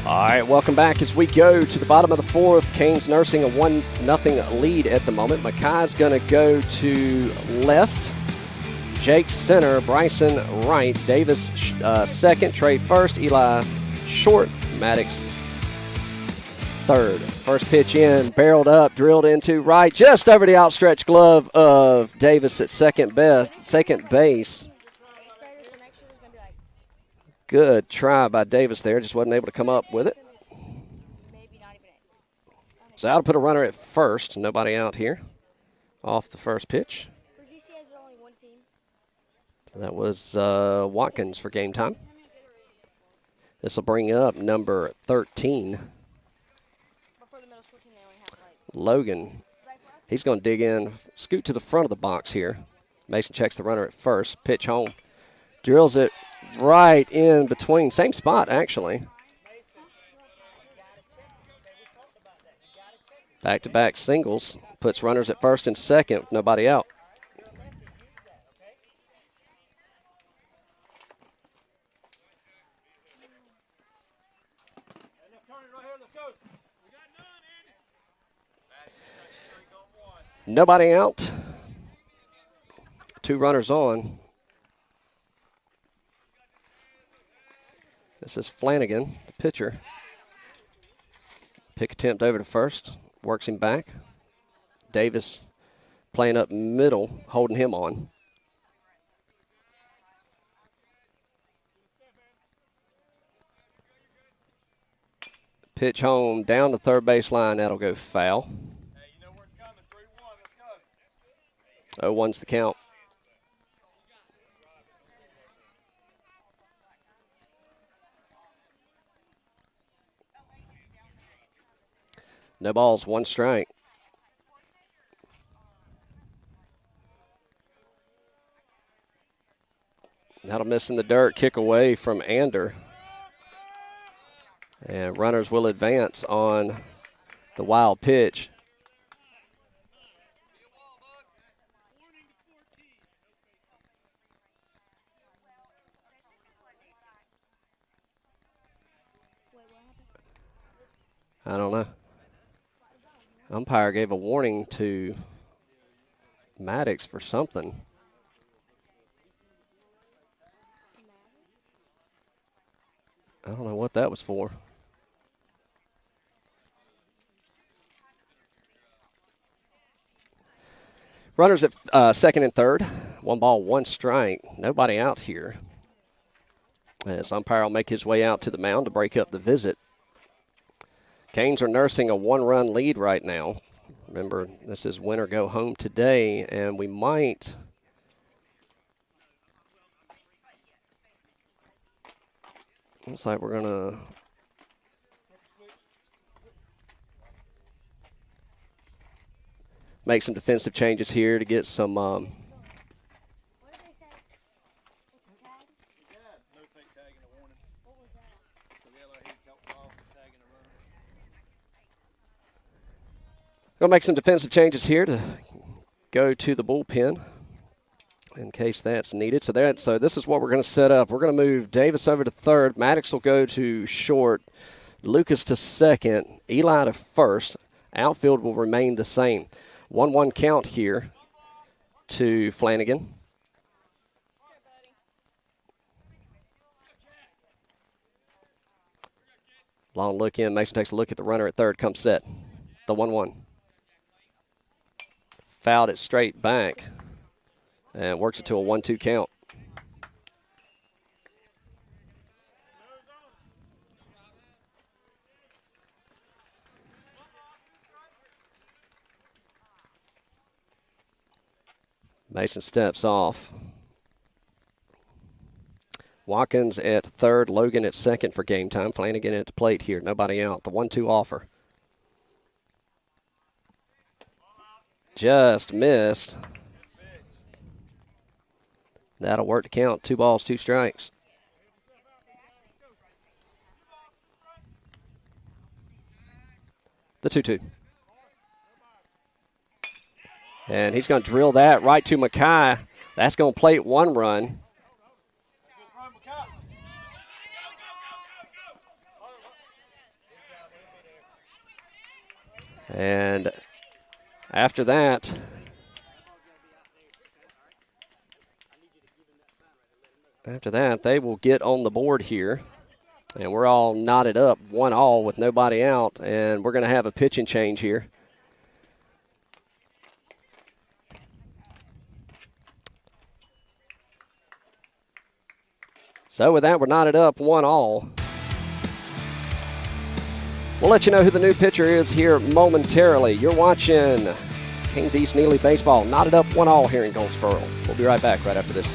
All right, welcome back as we go to the bottom of the fourth. Canes nursing a 1-0 lead at the moment. Mackay's going to go to left. Jake center, Bryson right, Davis second, Trey first, Eli short, Maddox third. First pitch in, barreled up, drilled into right, just over the outstretched glove of Davis at second base. Good try by Davis there. Just wasn't able to come up with it. So I'll put a runner at first. Nobody out here off the first pitch. So that was Watkins for game time. This will bring up number 13, Logan. He's going to dig in, scoot to the front of the box here. Mason checks the runner at first. Pitch home. Drills it right in between. Same spot, actually. Back-to-back singles. Puts runners at first and second. Nobody out. Nobody out. 2 runners on. This is Flanagan, the pitcher. Pick attempt over to first. Works him back. Davis playing up middle, holding him on. Pitch home down the third base line. That'll go foul. 0-1's the count. No balls, 1 strike. That'll miss in the dirt. Kick away from Ander. And runners will advance on the wild pitch. I don't know. Umpire gave a warning to Maddox for something. I don't know what that was for. Runners at second and third. 1 ball, 1 strike. Nobody out here. As umpire will make his way out to the mound to break up the visit. Canes are nursing a 1-run lead right now. Remember, this is win or go home today, and we might looks like we're going to make some defensive changes here to get some Going to make some defensive changes here to go to the bullpen in case that's needed. So this is what we're going to set up. We're going to move Davis over to third. Maddox will go to short. Lucas to second. Eli to first. Outfield will remain the same. 1-1 count here to Flanagan. Long look in. Mason takes a look at the runner at third. Comes set. The 1-1. Fouled it straight back and works it to a 1-2 count. Mason steps off. Watkins at third, Logan at second for game time. Flanagan at the plate here. Nobody out. The 1-2 offer. Just missed. That'll work to count. 2 balls, 2 strikes. The 2-2. And he's going to drill that right to Mackay. That's going to plate 1 run. And after that, they will get on the board here. And we're all knotted up 1-1 with nobody out. And we're going to have a pitching change here. So with that, we're knotted up 1-1. We'll let you know who the new pitcher is here momentarily. You're watching Kings East-Neely baseball, knotted up 1-1 here in Goldsboro. We'll be right back right after this.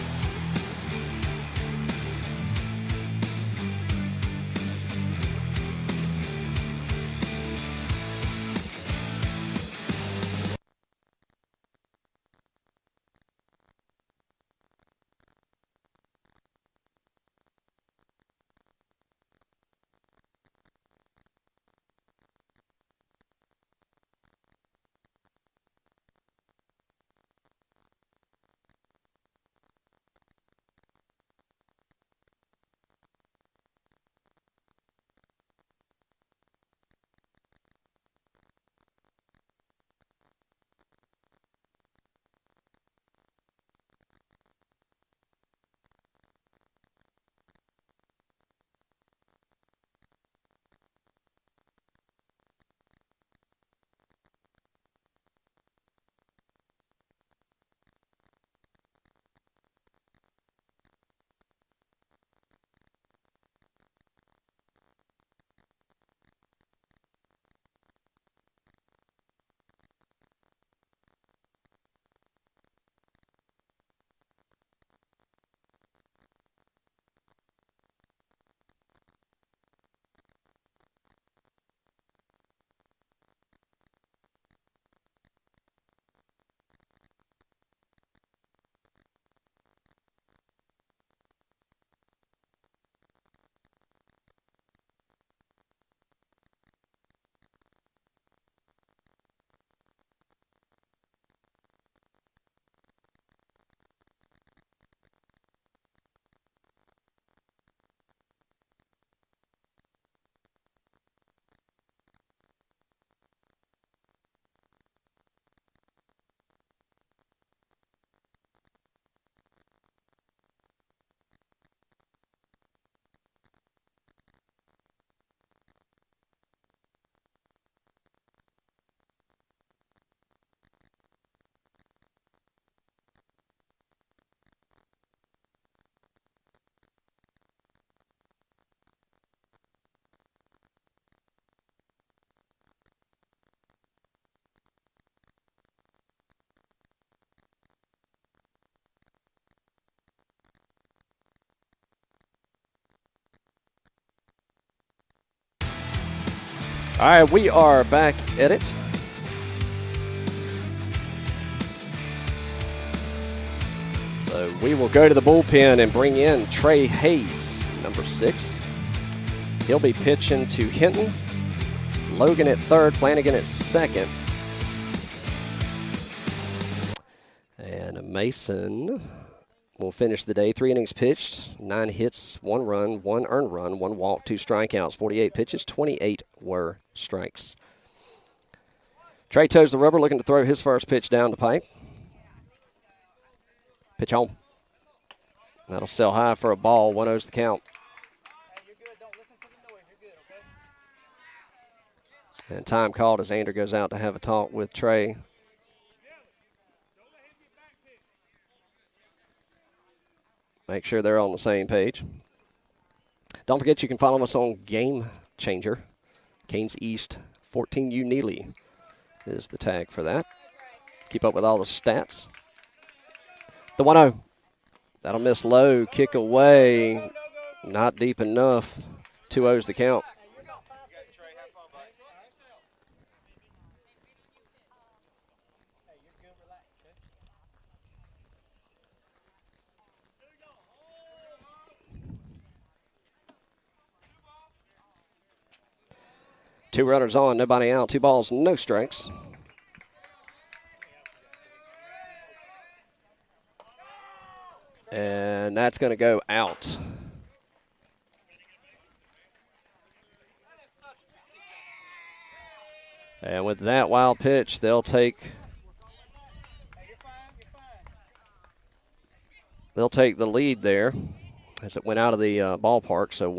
All right, we are back at it. So we will go to the bullpen and bring in Trey Hayes, number 6. He'll be pitching to Hinton, Logan at third, Flanagan at second. And Mason will finish the day. 3 innings pitched, 9 hits, 1 run, 1 earned run, 1 walk, 2 strikeouts, 48 pitches, 28 were strikes. Trey toes the rubber, looking to throw his first pitch down the pipe. Pitch home. That'll sell high for a ball. 1-0's the count. And time called as Ander goes out to have a talk with Trey. Make sure they're on the same page. Don't forget you can follow us on Game Changer. Canes East 14U Neely is the tag for that. Keep up with all the stats. The 1-0. That'll miss low. Kick away. Not deep enough. 2-0's the count. Two runners on, nobody out. 2 balls, no strikes. And that's going to go out. And with that wild pitch, they'll take the lead there as it went out of the ballpark. So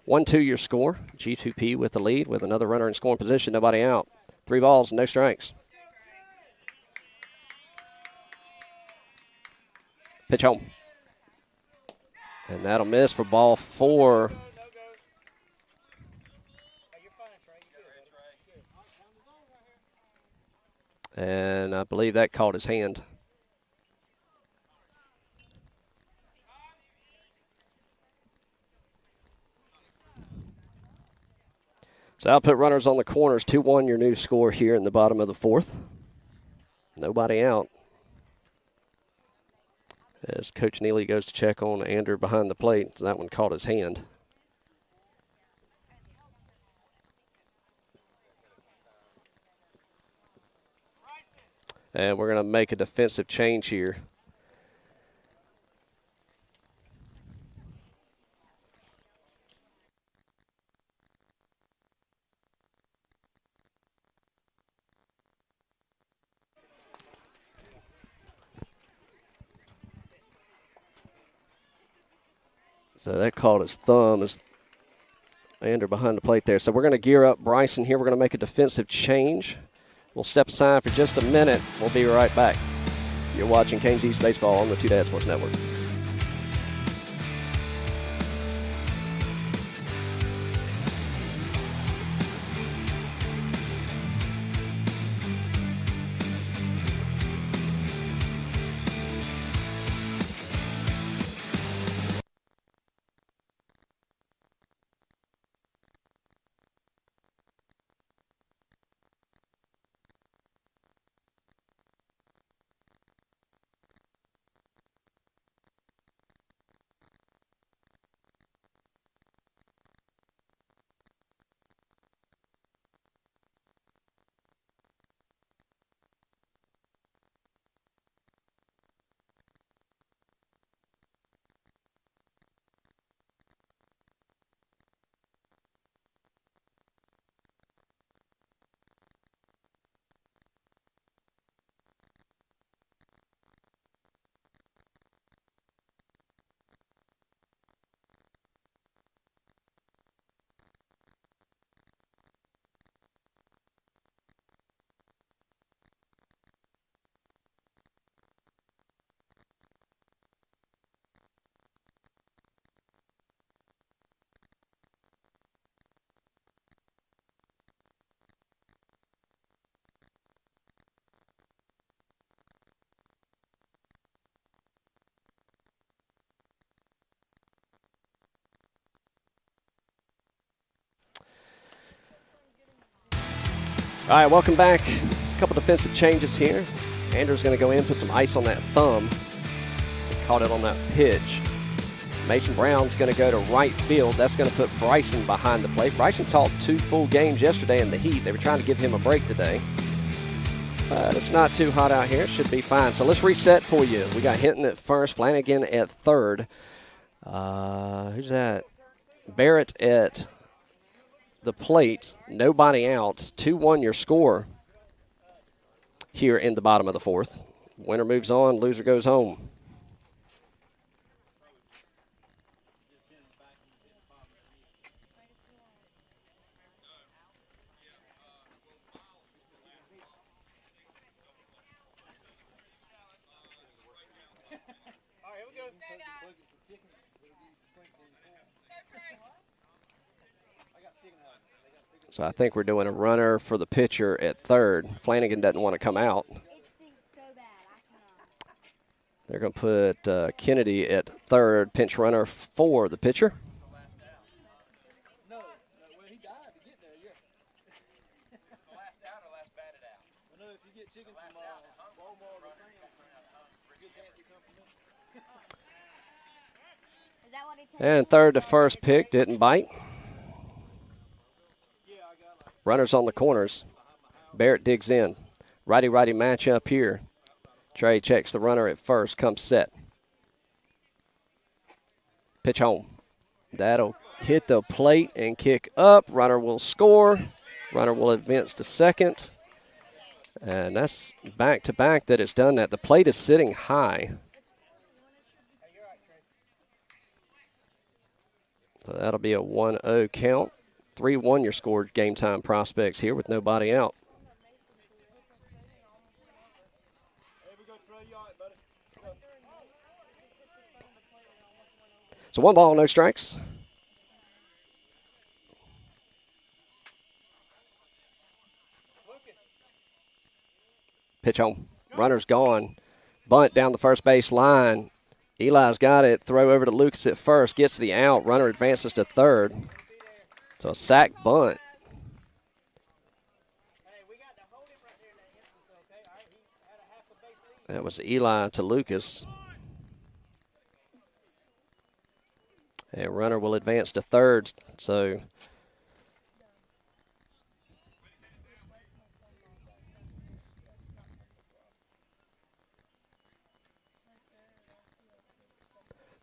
1-2 your score. GTP with the lead with another runner in scoring position, nobody out. 3 balls, no strikes. Pitch home. And that'll miss for ball 4. And I believe that caught his hand. So I'll put runners on the corners. 2-1 your new score here in the bottom of the fourth. Nobody out. As Coach Neely goes to check on Ander behind the plate. That one caught his hand. And we're going to make a defensive change here. So that caught his thumb as Ander behind the plate there. So we're going to gear up Bryson here. We're going to make a defensive change. We'll step aside for just a minute. We'll be right back. You're watching Canes East Baseball on the Two Dad Sports Network. All right, welcome back. A couple defensive changes here. Ander's going to go in, put some ice on that thumb. So caught it on that pitch. Mason Brown's going to go to right field. That's going to put Bryson behind the plate. Bryson taught 2 full games yesterday in the heat. They were trying to give him a break today. But it's not too hot out here. It should be fine. So let's reset for you. We got Hinton at first, Flanagan at third. Who's that? Barrett at the plate. Nobody out. 2-1 your score here in the bottom of the fourth. Winner moves on. Loser goes home. So I think we're doing a runner for the pitcher at third. Flanagan doesn't want to come out. They're going to put Kennedy at third, pinch runner for the pitcher. And third to first pick, didn't bite. Runners on the corners. Barrett digs in. Righty-righty matchup here. Trey checks the runner at first, comes set. Pitch home. That'll hit the plate and kick up. Runner will score. Runner will advance to second. And that's back-to-back that it's done that. The plate is sitting high. So that'll be a 1-0 count. 3-1 your score game time prospects here with nobody out. So 1 ball, no strikes. Pitch home. Runner's gone. Bunt down the first base line. Eli's got it. Throw over to Lucas at first. Gets the out. Runner advances to third. So a sack bunt. That was Eli to Lucas. And runner will advance to third. So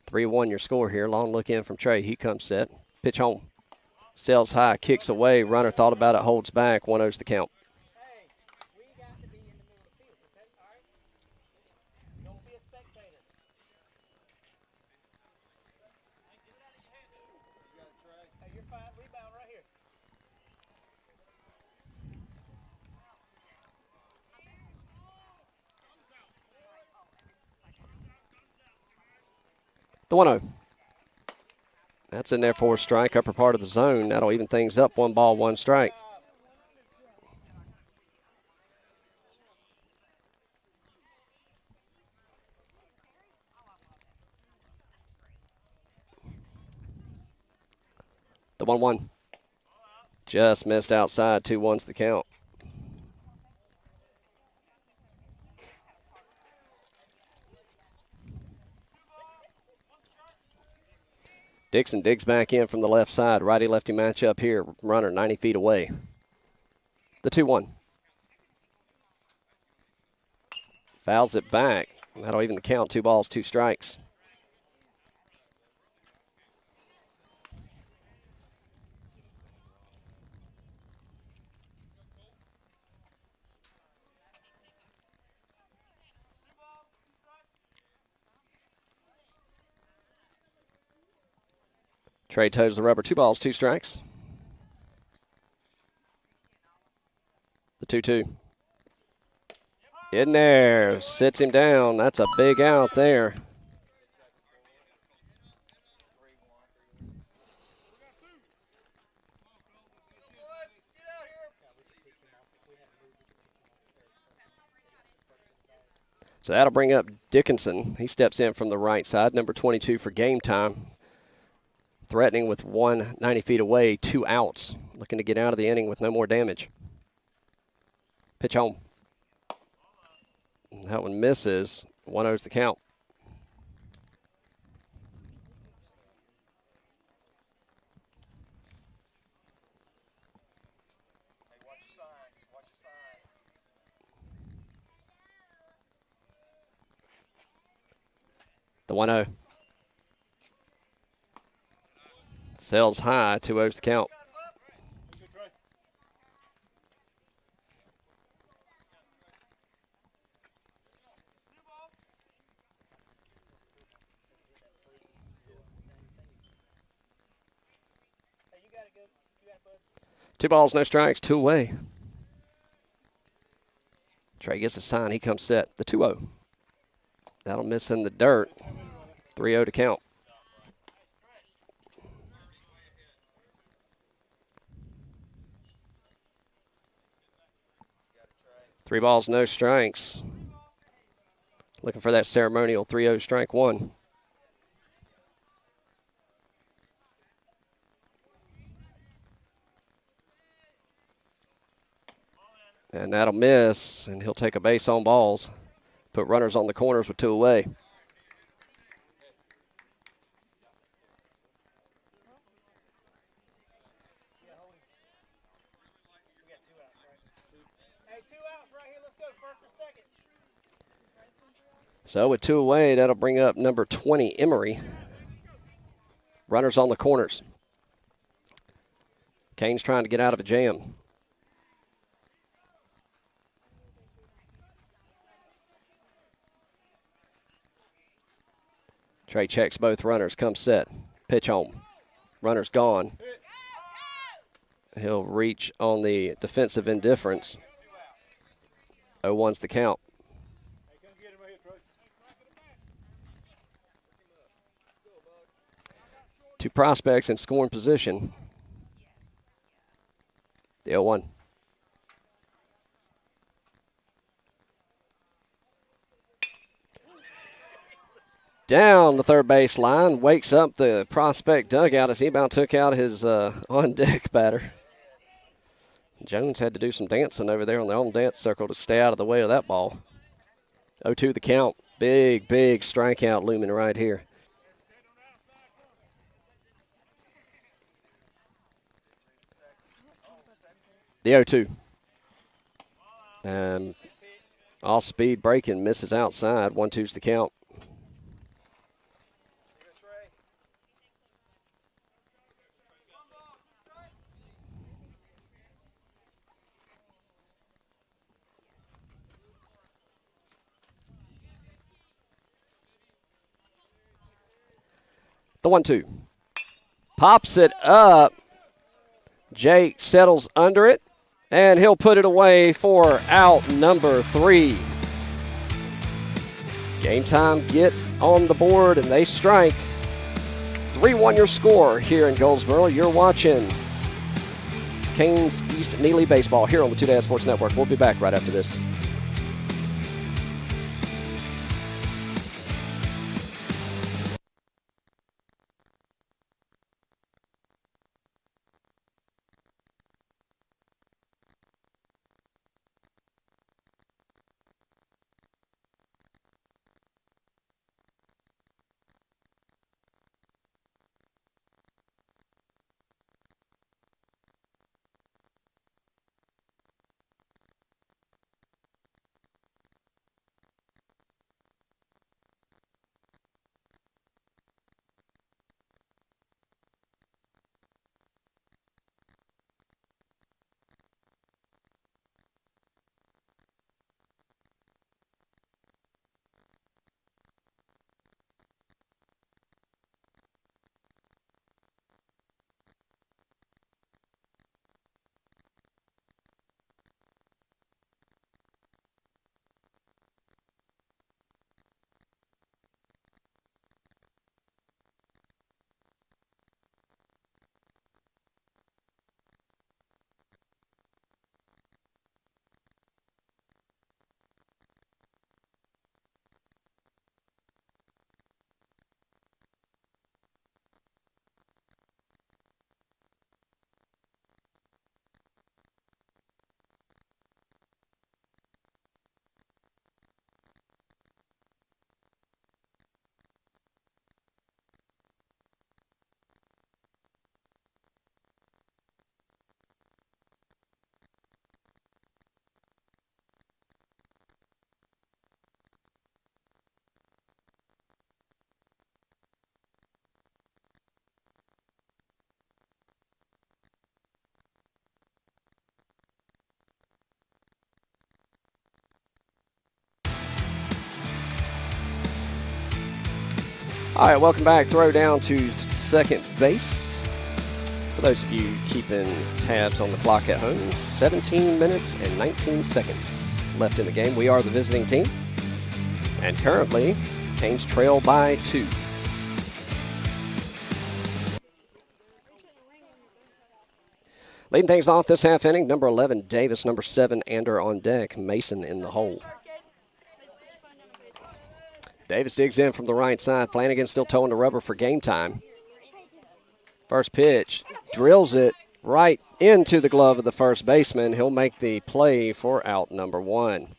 (3-1) your score here. Long look in from Trey. He comes set. Pitch home. Sails high, kicks away. Runner thought about it, holds back. 1-0's the count. The 1-0. That's in there for a strike, upper part of the zone. That'll even things up. 1 ball, 1 strike. The 1-1. Just missed outside. 2-1's the count. Dixon digs back in from the left side. Righty-lefty matchup here. Runner 90 feet away. The 2-1. Fouls it back. That'll even the count. 2 balls, 2 strikes. Trey toes the rubber. 2 balls, 2 strikes. The 2-2. In there. Sits him down. That's a big out there. So that'll bring up Dickinson. He steps in from the right side, number 22 for game time. Threatening with 90 feet away, 2 outs. Looking to get out of the inning with no more damage. Pitch home. That one misses. 1-0's the count. The 1-0. Sails high, 2-0's the count. Two balls, no strikes, 2 away. Trey gets a sign, he comes set. The 2-0. That'll miss in the dirt. 3-0 to count. Three balls, no strikes. Looking for that ceremonial 3-0 strike 1. And that'll miss, and he'll take a base on balls. Put runners on the corners with 2 away. So with 2 away, that'll bring up number 20, Emery. Runners on the corners. Kane's trying to get out of a jam. Trey checks both runners, comes set. Pitch home. Runner's gone. He'll reach on the defensive indifference. 0-1's the count. Two prospects in scoring position. The 0-1. down the third base line, wakes up the prospect dugout as he about took out his on-deck batter. Jones had to do some dancing over there on the on-dance circle to stay out of the way of that ball. 0-2 the count. Big, big strikeout looming right here. The 0-2. And off-speed breaking misses outside. 1-2's the count. The 1-2. Pops it up. Jake settles under it, and he'll put it away for out number 3. Game Time get on the board, and they strike. 3-1 your score here in Goldsboro. You're watching Canes East-Neely baseball here on the Two Dad Sports Network. We'll be back right after this. All right, welcome back. Throw down to second base. For those of you keeping tabs on the clock at home, 17 minutes and 19 seconds left in the game. We are the visiting team. And currently, Canes trail by 2. Leading things off this half inning, number 11, Davis, number 7, Ander on deck, Mason in the hole. Davis digs in from the right side. Flanagan still towing the rubber for Game Time. First pitch, drills it right into the glove of the first baseman. He'll make the play for out number 1.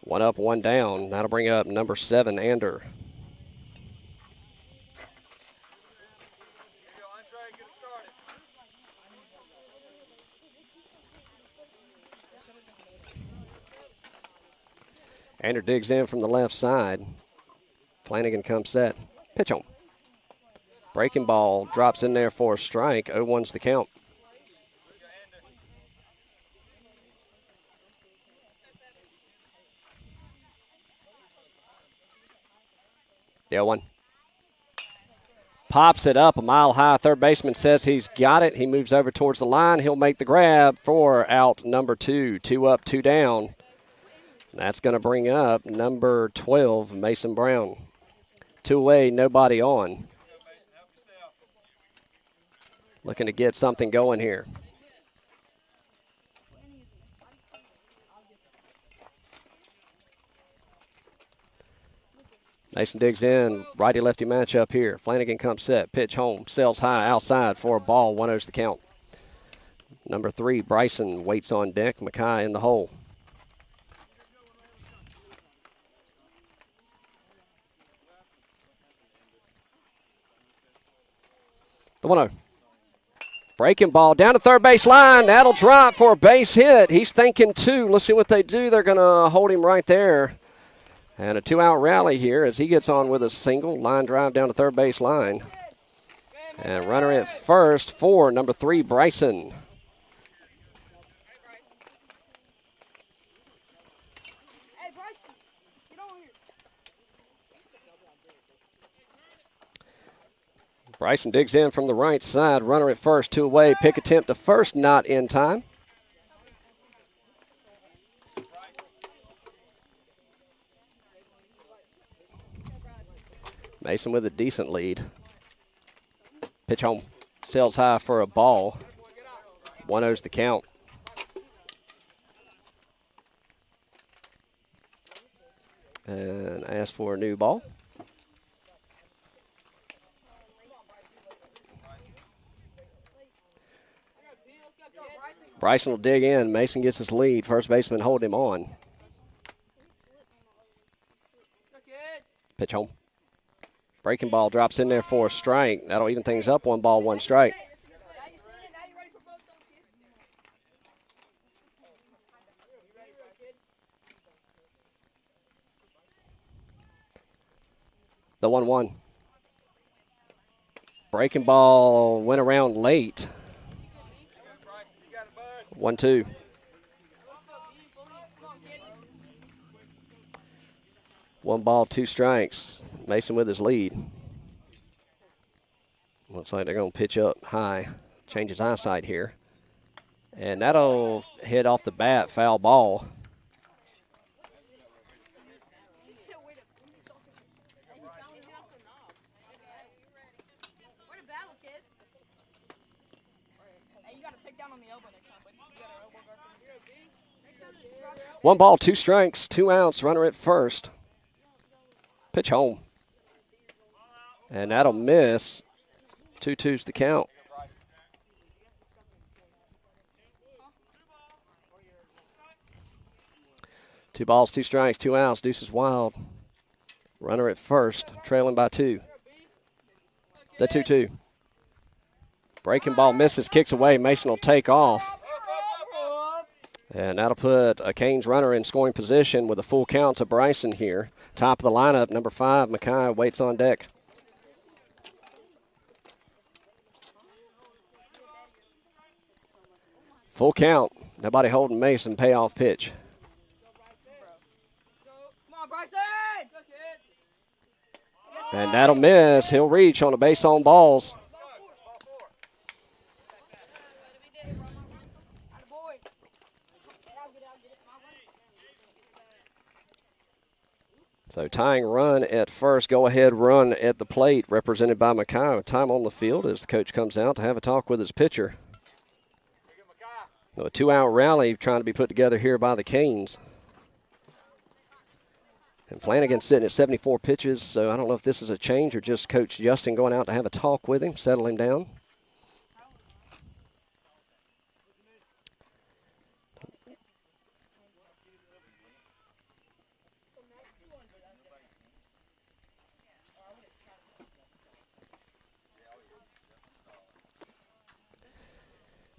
1 up, 1 down. That'll bring up number 7, Ander. Ander digs in from the left side. Flanagan comes set. Pitch on. Breaking ball drops in there for a strike. 0-1's the count. The 0-1. Pops it up a mile high. Third baseman says he's got it. He moves over towards the line. He'll make the grab for out number 2. 2 up, 2 down. That's going to bring up number 12, Mason Brown. 2 away, nobody on. Looking to get something going here. Mason digs in, righty-lefty matchup here. Flanagan comes set, pitch home, sails high outside for a ball, 1-0's the count. Number 3, Bryson waits on deck, Mackay in the hole. The 1-0. Breaking ball down to third base line. That'll drop for a base hit. He's thinking 2. Let's see what they do. They're going to hold him right there. And a 2-out rally here as he gets on with a single. Line drive down to third base line. And runner at first for number 3, Bryson. Bryson digs in from the right side. Runner at first, 2 away. Pick attempt to first, not in time. Mason with a decent lead. Pitch home. Sails high for a ball. 1-0's the count. And ask for a new ball. Bryson will dig in. Mason gets his lead. First baseman hold him on. Pitch home. Breaking ball drops in there for a strike. That'll even things up. 1 ball, 1 strike. The 1-1. Breaking ball went around late. 1-2. One ball, 2 strikes. Mason with his lead. Looks like they're going to pitch up high. Change his eyesight here. And that'll hit off the bat. Foul ball. One ball, 2 strikes, 2 outs. Runner at first. Pitch home. And that'll miss. 2-2's the count. Two balls, 2 strikes, 2 outs. Deuces wild. Runner at first, trailing by 2. The 2-2. Breaking ball misses, kicks away. Mason will take off. And that'll put a Canes runner in scoring position with a full count to Bryson here. Top of the lineup, number 5, Mackay waits on deck. Full count. Nobody holding Mason. Payoff pitch. And that'll miss. He'll reach on a base on balls. So tying run at first, go ahead run at the plate, represented by Mackay. Time on the field as the coach comes out to have a talk with his pitcher. A 2-out rally trying to be put together here by the Canes. And Flanagan's sitting at 74 pitches, so I don't know if this is a change or just Coach Justin going out to have a talk with him, settle him down.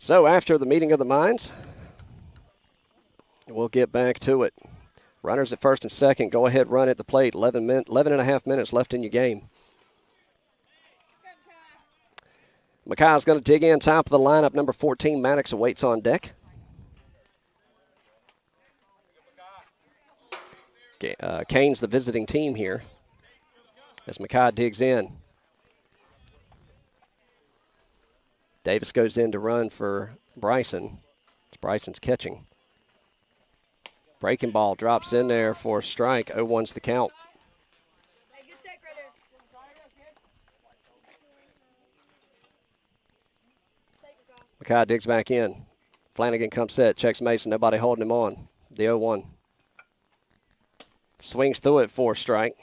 So after the meeting of the minds, we'll get back to it. Runners at first and second. Go ahead, run at the plate. 11 and a half minutes left in your game. Mackay's going to dig in. Top of the lineup, number 14, Maddox awaits on deck. Canes the visiting team here as Mackay digs in. Davis goes in to run for Bryson. Bryson's catching. Breaking ball drops in there for a strike. 0-1's the count. Mackay digs back in. Flanagan comes set, checks Mason. Nobody holding him on. The 0-1. Swings through it for a strike.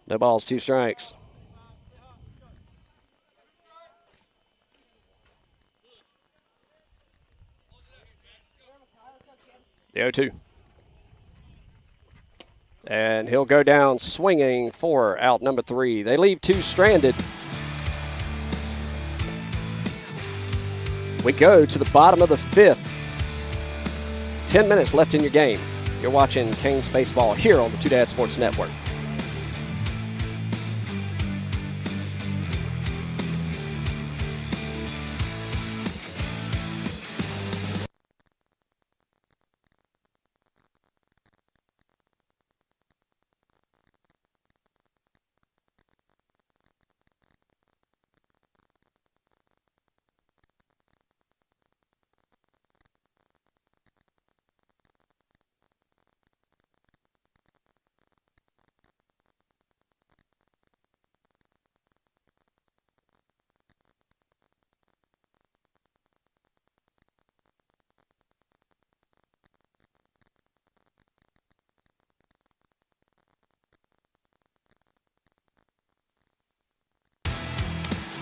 No balls, 2 strikes. The 0-2. And he'll go down swinging for out number 3. They leave 2 stranded. We go to the bottom of the 5th. 10 minutes left in your game. You're watching Canes Baseball here on the Two Dad Sports Network.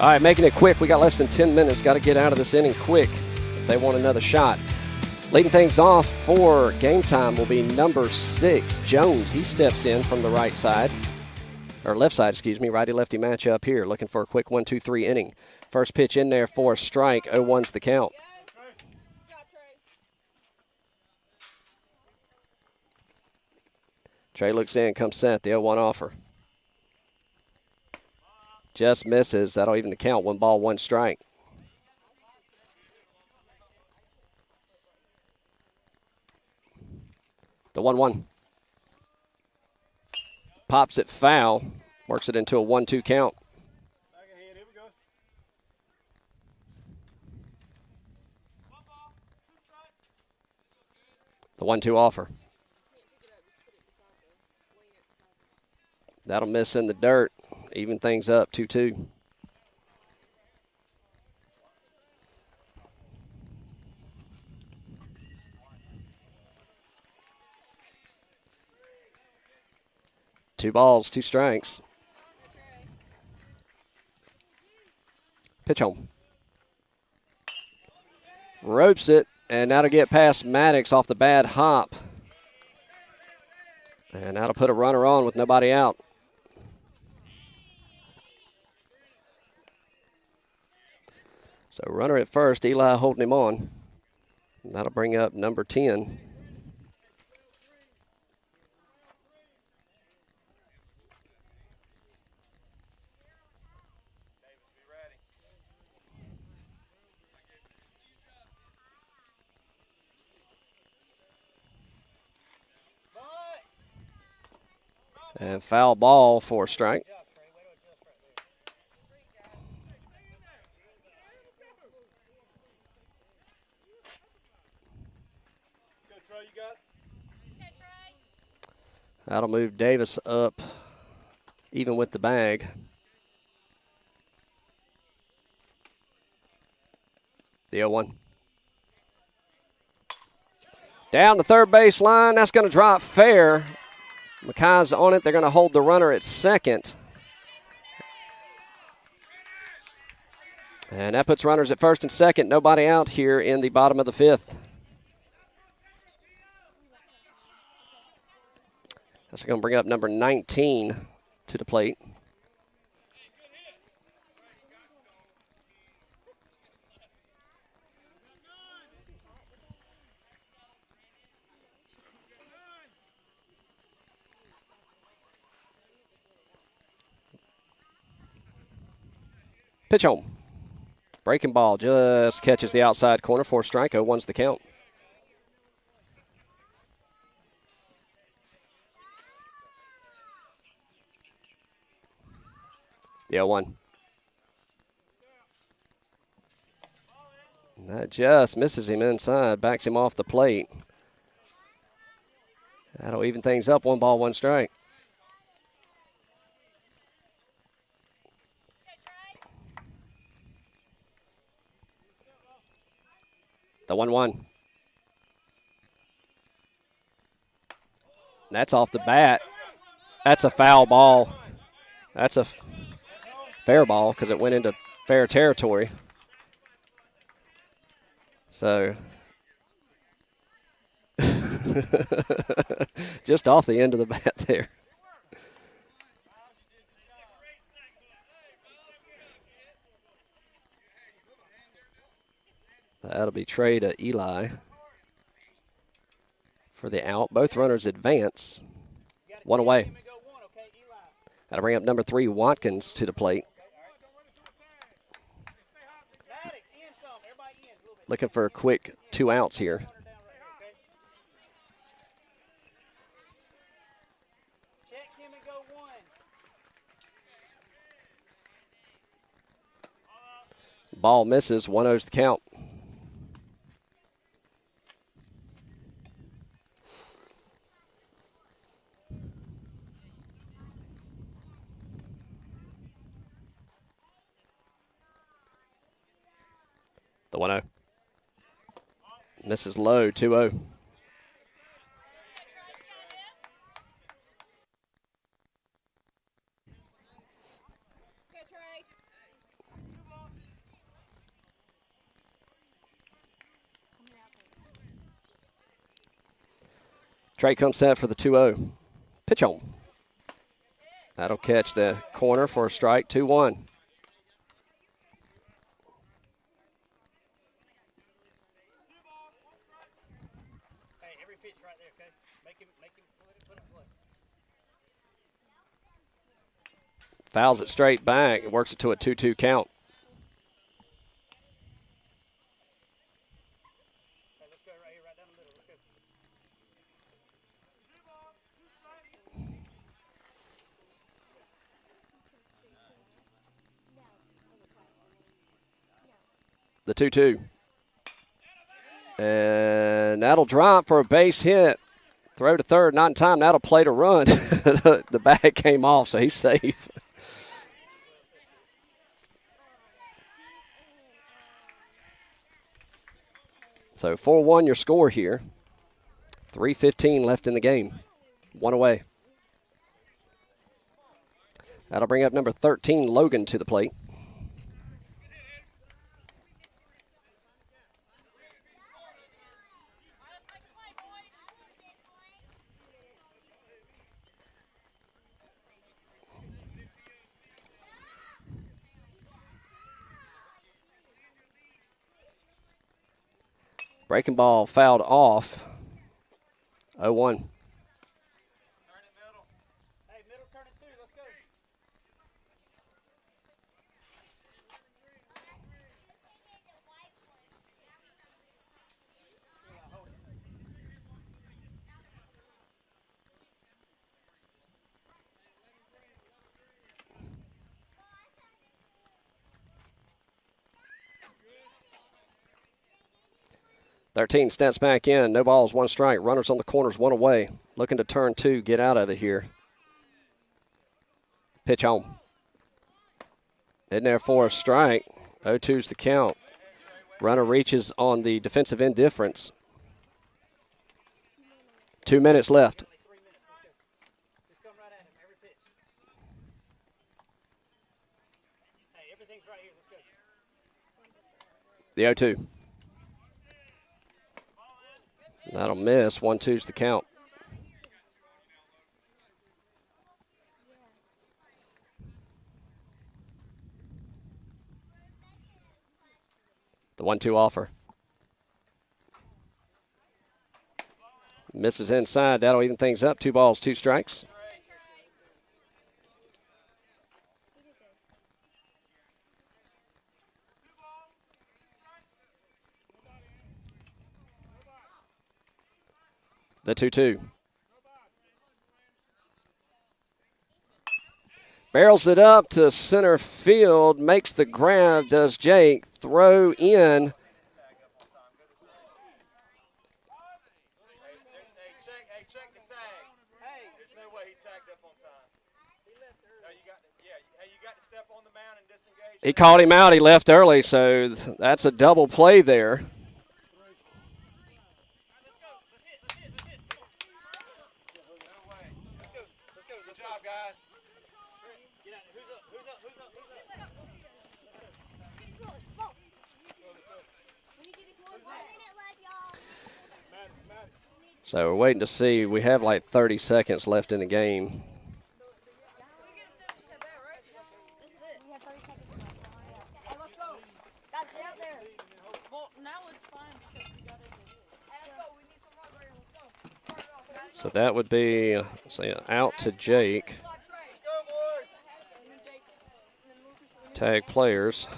All right, making it quick. We got less than 10 minutes. Got to get out of this inning quick if they want another shot. Leading things off for game time will be number 6, Jones. He steps in from the right side, or left side, excuse me. Righty-lefty matchup here. Looking for a quick 1-2-3 inning. First pitch in there for a strike. 0-1's the count. Trey looks in, comes set. The 0-1 offer. Just misses. That'll even the count. 1 ball, 1 strike. The 1-1. Pops it foul. Works it into a 1-2 count. The 1-2 offer. That'll miss in the dirt. Even things up, 2-2. Two balls, 2 strikes. Pitch home. Ropes it, and that'll get past Maddox off the bad hop. And that'll put a runner on with nobody out. So runner at first, Eli holding him on. And that'll bring up number 10. And foul ball for a strike. That'll move Davis up even with the bag. The 0-1. Down the third base line. That's going to drop fair. Mackay's on it. They're going to hold the runner at second. And that puts runners at first and second. Nobody out here in the bottom of the 5th. That's going to bring up number 19 to the plate. Pitch home. Breaking ball just catches the outside corner for a strike. 0-1's the count. The 0-1. That just misses him inside, backs him off the plate. That'll even things up. 1 ball, 1 strike. The 1-1. That's off the bat. That's a foul ball. That's a fair ball because it went into fair territory. So just off the end of the bat there. That'll be Trey to Eli for the out. Both runners advance. One away. That'll bring up number 3, Watkins, to the plate. Looking for a quick 2 outs here. Ball misses. 1-0's the count. The 1-0. Misses low. 2-0. Trey comes set for the 2-0. Pitch on. That'll catch the corner for a strike. 2-1. Fouls it straight back and works it to a 2-2 count. The 2-2. And that'll drop for a base hit. Throw to third, not in time. That'll play to run. The bag came off, so he's safe. So 4-1 your score here. 3:15 left in the game. 1 away. That'll bring up number 13, Logan, to the plate. Breaking ball fouled off. 0-1. Thirteen steps back in. No balls, 1 strike. Runners on the corners, 1 away. Looking to turn 2, get out of it here. Pitch home. In there for a strike. 0-2's the count. Runner reaches on the defensive indifference. 2 minutes left. The 0-2. That'll miss. 1-2's the count. The 1-2 offer. Misses inside. That'll even things up. 2 balls, 2 strikes. The 2-2. Barrels it up to center field. Makes the grab, does Jake. Throw in. He caught him out. He left early, so that's a double play there. So we're waiting to see. We have like 30 seconds left in the game. So that would be, say, out to Jake. Tag players.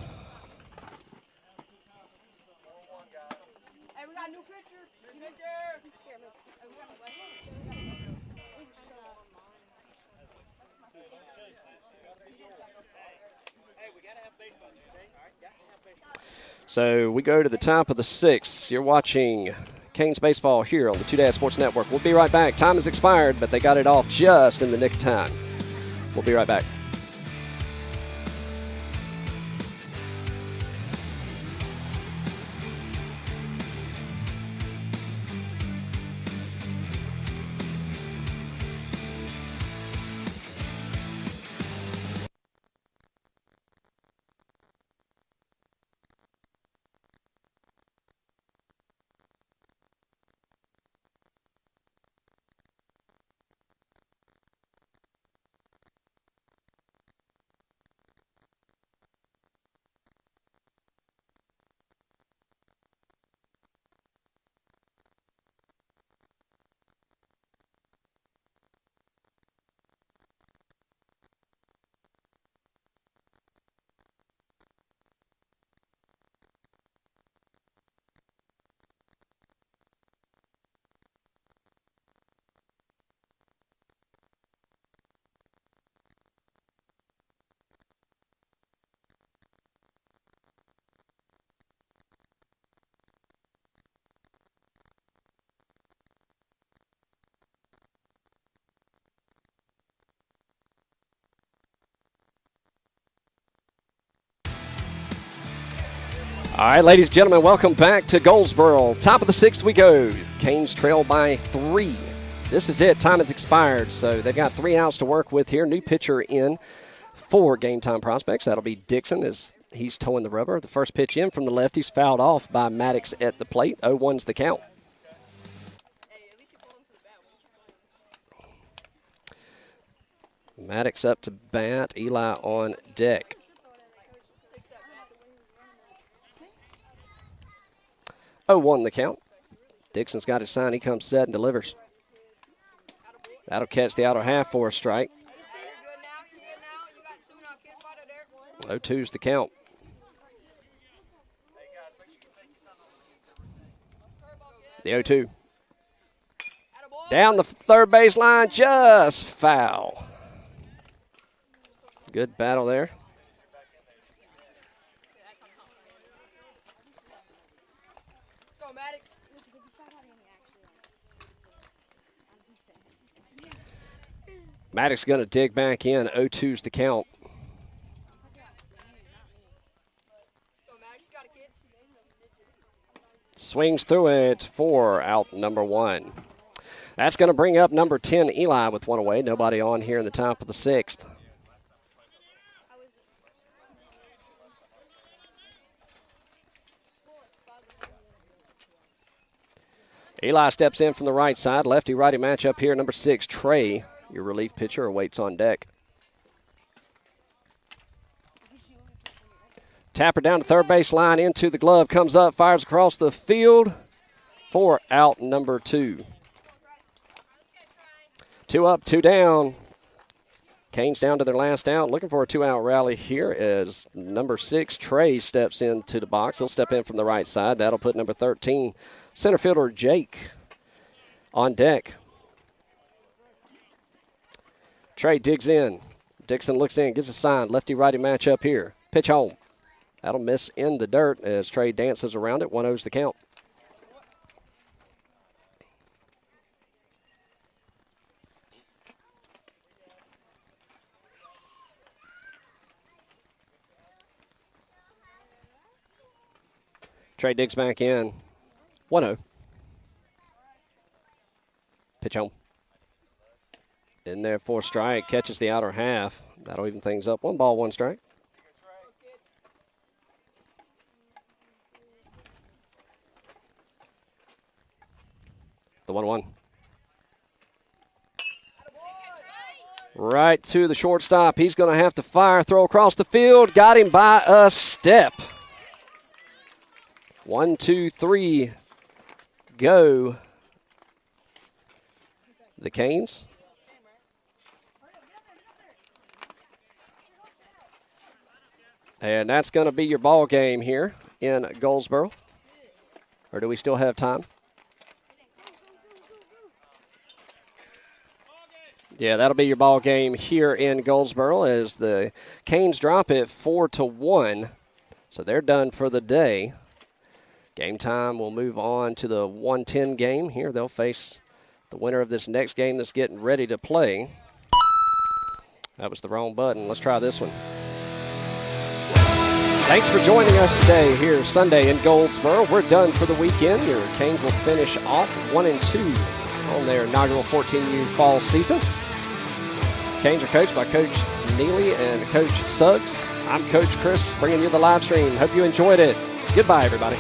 So we go to the top of the sixth. You're watching Canes baseball here on the Two Dad Sports Network. We'll be right back. Time has expired, but they got it off just in the nick of time. We'll be right back. All right, ladies and gentlemen, welcome back to Goldsboro. Top of the sixth we go. Canes trail by 3. This is it. Time has expired, so they've got 3 outs to work with here. New pitcher in for Game Time Prospects. That'll be Dixon as he's towing the rubber. The first pitch in from the left. He's fouled off by Maddox at the plate. 0-1's the count. Maddox up to bat. Eli on deck. 0-1 the count. Dixon's got his sign. He comes set and delivers. That'll catch the outer half for a strike. 0-2's the count. The 0-2. Down the third base line, just foul. Good battle there. Maddox going to dig back in. 0-2's the count. Swings through it for out number 1. That's going to bring up number 10, Eli, with 1 away. Nobody on here in the top of the 6th. Eli steps in from the right side. Lefty-righty matchup here. Number 6, Trey, your relief pitcher, awaits on deck. Tapper down the third base line, into the glove, comes up, fires across the field for out number 2. 2 up, 2 down. Canes down to their last out, looking for a 2-out rally here as number 6, Trey, steps into the box. He'll step in from the right side. That'll put number 13, center fielder Jake, on deck. Trey digs in. Dixon looks in, gets a sign. Lefty-righty matchup here. Pitch home. That'll miss in the dirt as Trey dances around it. 1-0's the count. Trey digs back in. 1-0. Pitch home. In there for a strike, catches the outer half. That'll even things up. 1 ball, 1 strike. The 1-1. Right to the shortstop. He's going to have to fire, throw across the field. Got him by a step. 1, 2, 3. Go. The Canes. And that's going to be your ball game here in Goldsboro. Or do we still have time? Yeah, that'll be your ball game here in Goldsboro as the Canes drop it 4-1. So they're done for the day. Game time will move on to the 1:10 game. Here they'll face the winner of this next game that's getting ready to play. That was the wrong button. Let's try this one. Thanks for joining us today here Sunday in Goldsboro. We're done for the weekend. Your Canes will finish off 1-2 on their inaugural 14U fall season. Canes are coached by Coach Neely and Coach Suggs. I'm Coach Chris bringing you the live stream. Hope you enjoyed it. Goodbye, everybody.